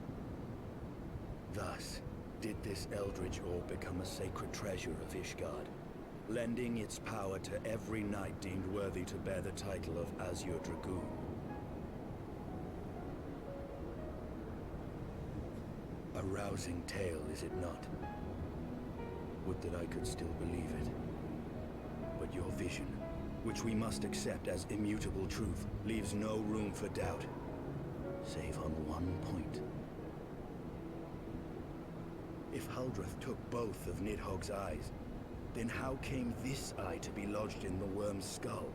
Thus, did this eldritch orb become a sacred treasure of Ishgard, lending its power to every knight deemed worthy to bear the title of Azure Dragoon. A rousing tale, is it not? Would that I could still believe it. But your vision, which we must accept as immutable truth, leaves no room for doubt, save on one point. If Ul'dah took both of Nidhogg's eyes, then how came this eye to be lodged in the worm's skull?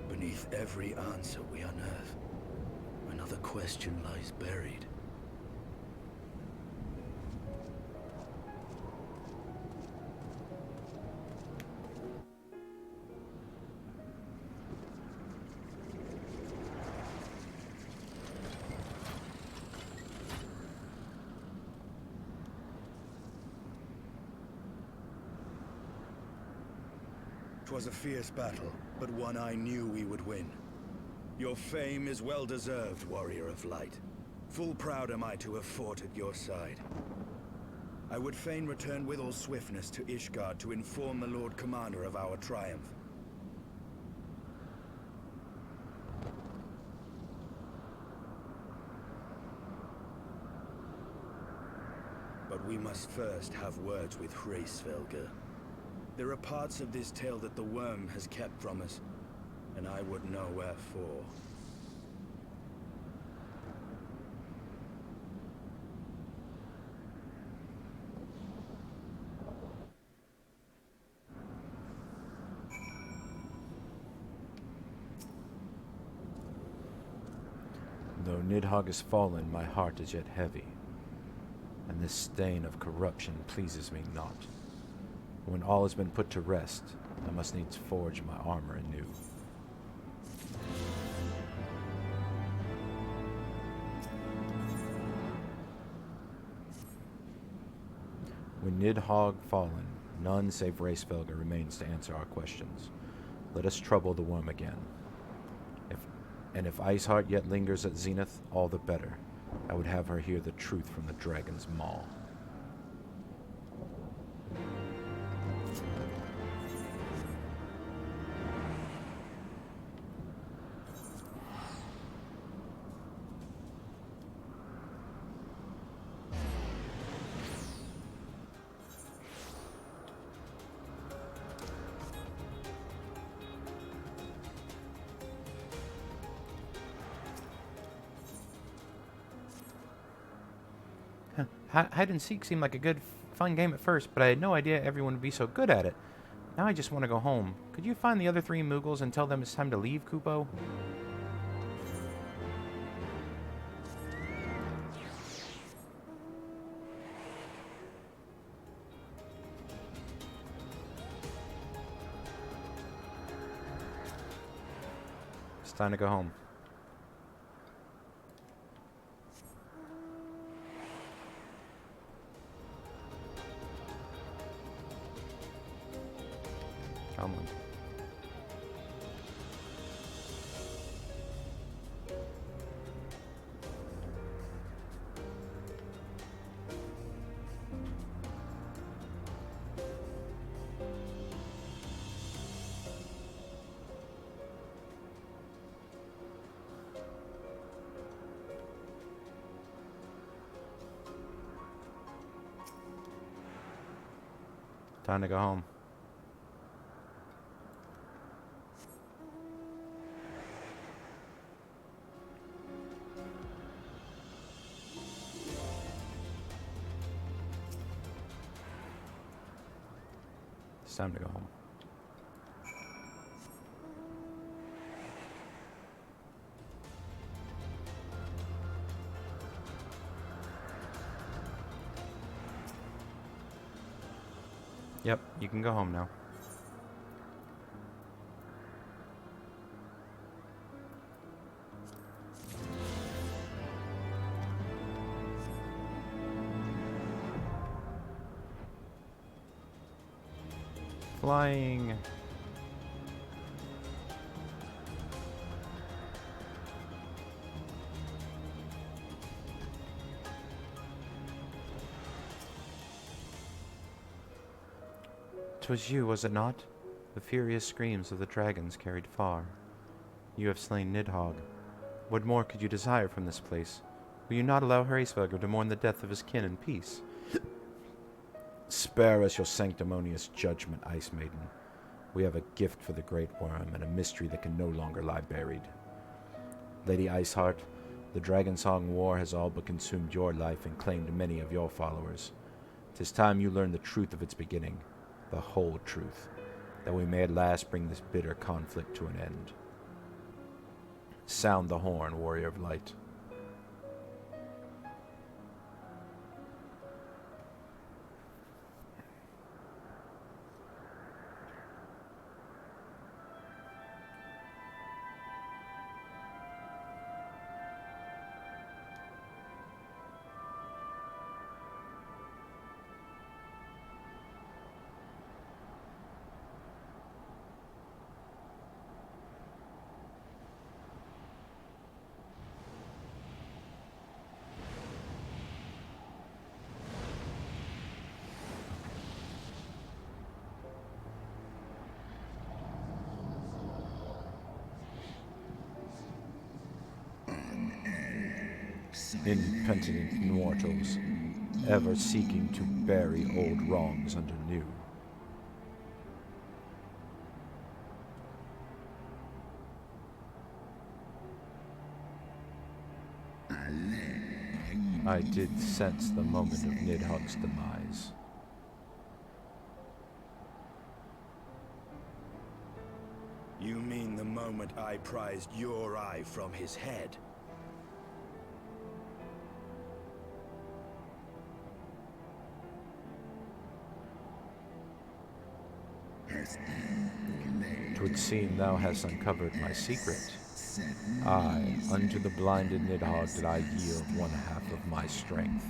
Beneath every answer we unearth, another question lies buried. 'Twas a fierce battle, but one I knew we would win. Your fame is well deserved, warrior of light. Full proud am I to have fought at your side. I would fain return with all swiftness to Ishgard to inform the Lord Commander of our triumph. But we must first have words with Hraesvelgr. There are parts of this tale that the worm has kept from us, and I would know wherefore. Though Nidhogg is fallen, my heart is yet heavy, and this stain of corruption pleases me not. When all has been put to rest, I must needs forge my armor anew. When Nidhogg fallen, none save Hraesvelgr remains to answer our questions. Let us trouble the worm again. If Iceheart yet lingers at Zenith, all the better. I would have her hear the truth from the dragon's maw. Hide and seek seemed like a good, fun game at first, but I had no idea everyone would be so good at it. Now I just want to go home. Could you find the other 3 Moogles and tell them it's time to leave, Kupo? Time to go home. Come on. Time to go home. It's time to go home. Yep, you can go home now. Flying. 'Twas you, was it not? The furious screams of the dragons carried far. You have slain Nidhogg. What more could you desire from this place? Will you not allow Hraesvelgr to mourn the death of his kin in peace? Spare us your sanctimonious judgment, Ice Maiden. We have a gift for the Great Worm and a mystery that can no longer lie buried. Lady Iceheart, the Dragonsong War has all but consumed your life and claimed many of your followers. 'Tis time you learned the truth of its beginning, the whole truth, that we may at last bring this bitter conflict to an end. Sound the horn, warrior of light. Impenitent mortals, ever seeking to bury old wrongs under new. I did sense the moment of Nidhogg's demise. You mean the moment I prized your eye from his head? Twould seem thou hast uncovered my secret. I, unto the blinded Nidhogg did I yield one half of my strength.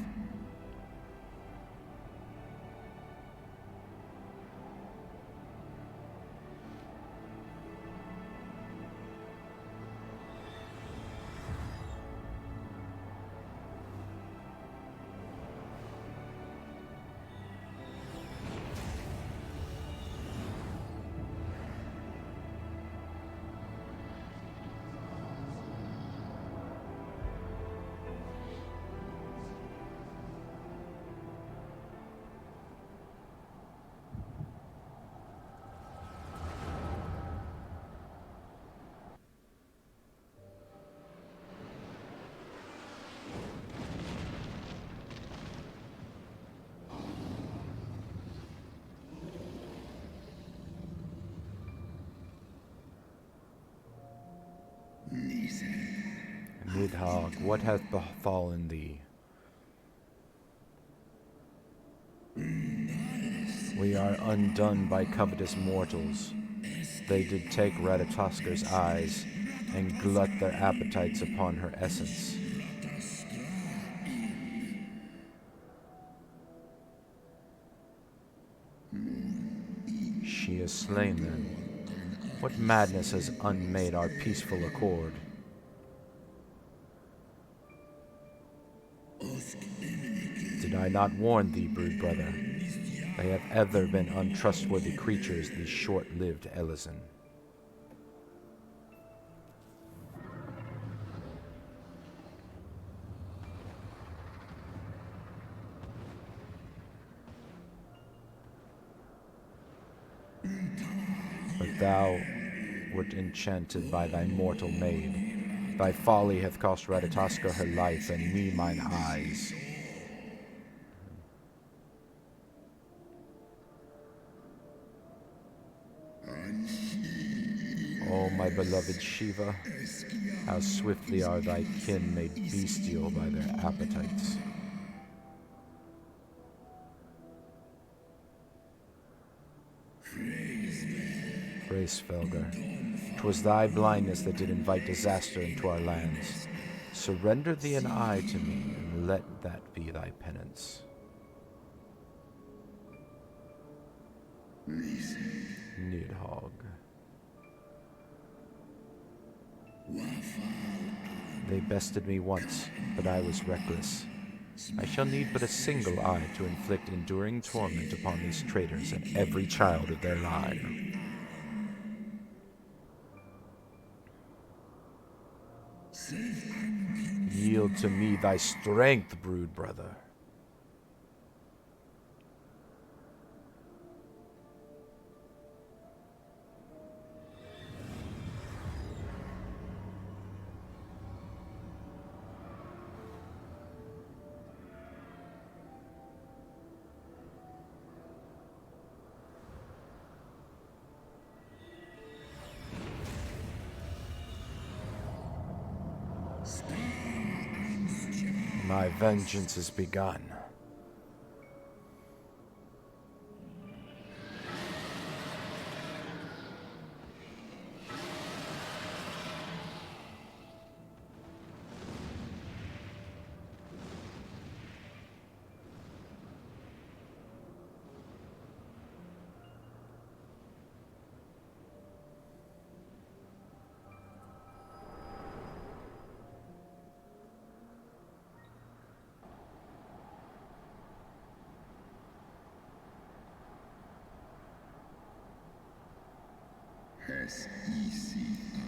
Nidhogg, what hath befallen thee? We are undone by covetous mortals. They did take Ratatosker's eyes, and glut their appetites upon her essence. She is slain then. What madness has unmade our peaceful accord? Did I not warn thee, brood brother? They have ever been untrustworthy creatures, these short-lived Ellison. But thou wert enchanted by thy mortal maid. Thy folly hath cost Ratatoska her life, and me mine eyes. O my beloved Shiva, how swiftly are thy kin made bestial by their appetites. Praise Felgar. 'Twas thy blindness that did invite disaster into our lands. Surrender thee an eye to me, and let that be thy penance. Nidhogg. They bested me once, but I was reckless. I shall need but a single eye to inflict enduring torment upon these traitors and every child of their line. Yield to me thy strength, brood brother. My vengeance has begun.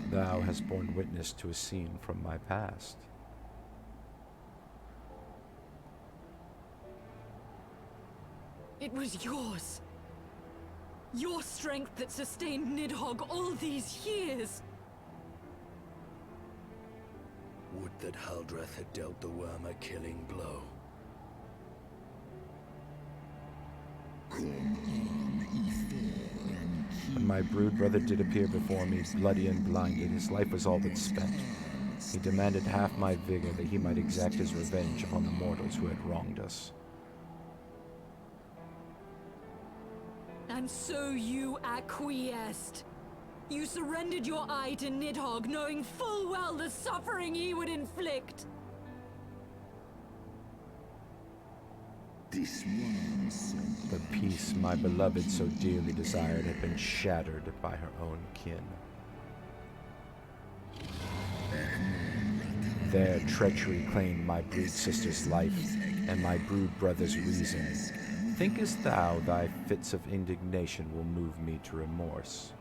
Thou hast borne witness to a scene from my past. It was yours. Your strength that sustained Nidhogg all these years. Would that Ul'dah had dealt the worm a killing blow. When my brood brother did appear before me, bloody and blinded, his life was all but spent. He demanded half my vigor that he might exact his revenge upon the mortals who had wronged us. And so you acquiesced. You surrendered your eye to Nidhogg, knowing full well the suffering he would inflict. The peace my beloved so dearly desired had been shattered by her own kin. Their treachery claimed my brood sister's life and my brood brother's reason. Thinkest thou thy fits of indignation will move me to remorse?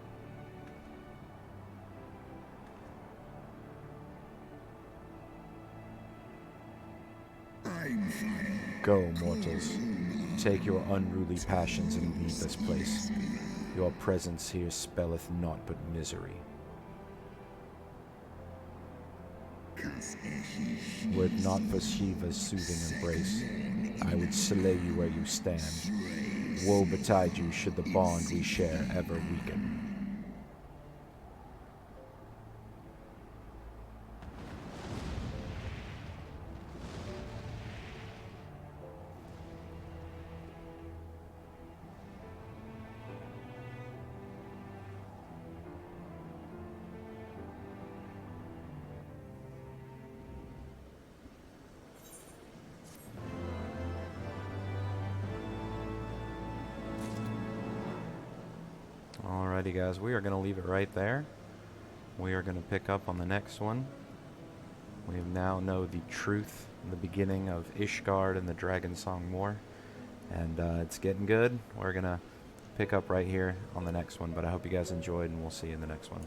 Go, mortals. Take your unruly passions and leave this place. Your presence here spelleth naught but misery. Were it not for Shiva's soothing embrace, I would slay you where you stand. Woe betide you should the bond we share ever weaken. Alrighty, guys, we are going to leave it right there. We are going to pick up on the next one. We now know the truth, the beginning of Ishgard and the Dragonsong War. And it's getting good. We're going to pick up right here on the next one. But I hope you guys enjoyed, and we'll see you in the next one.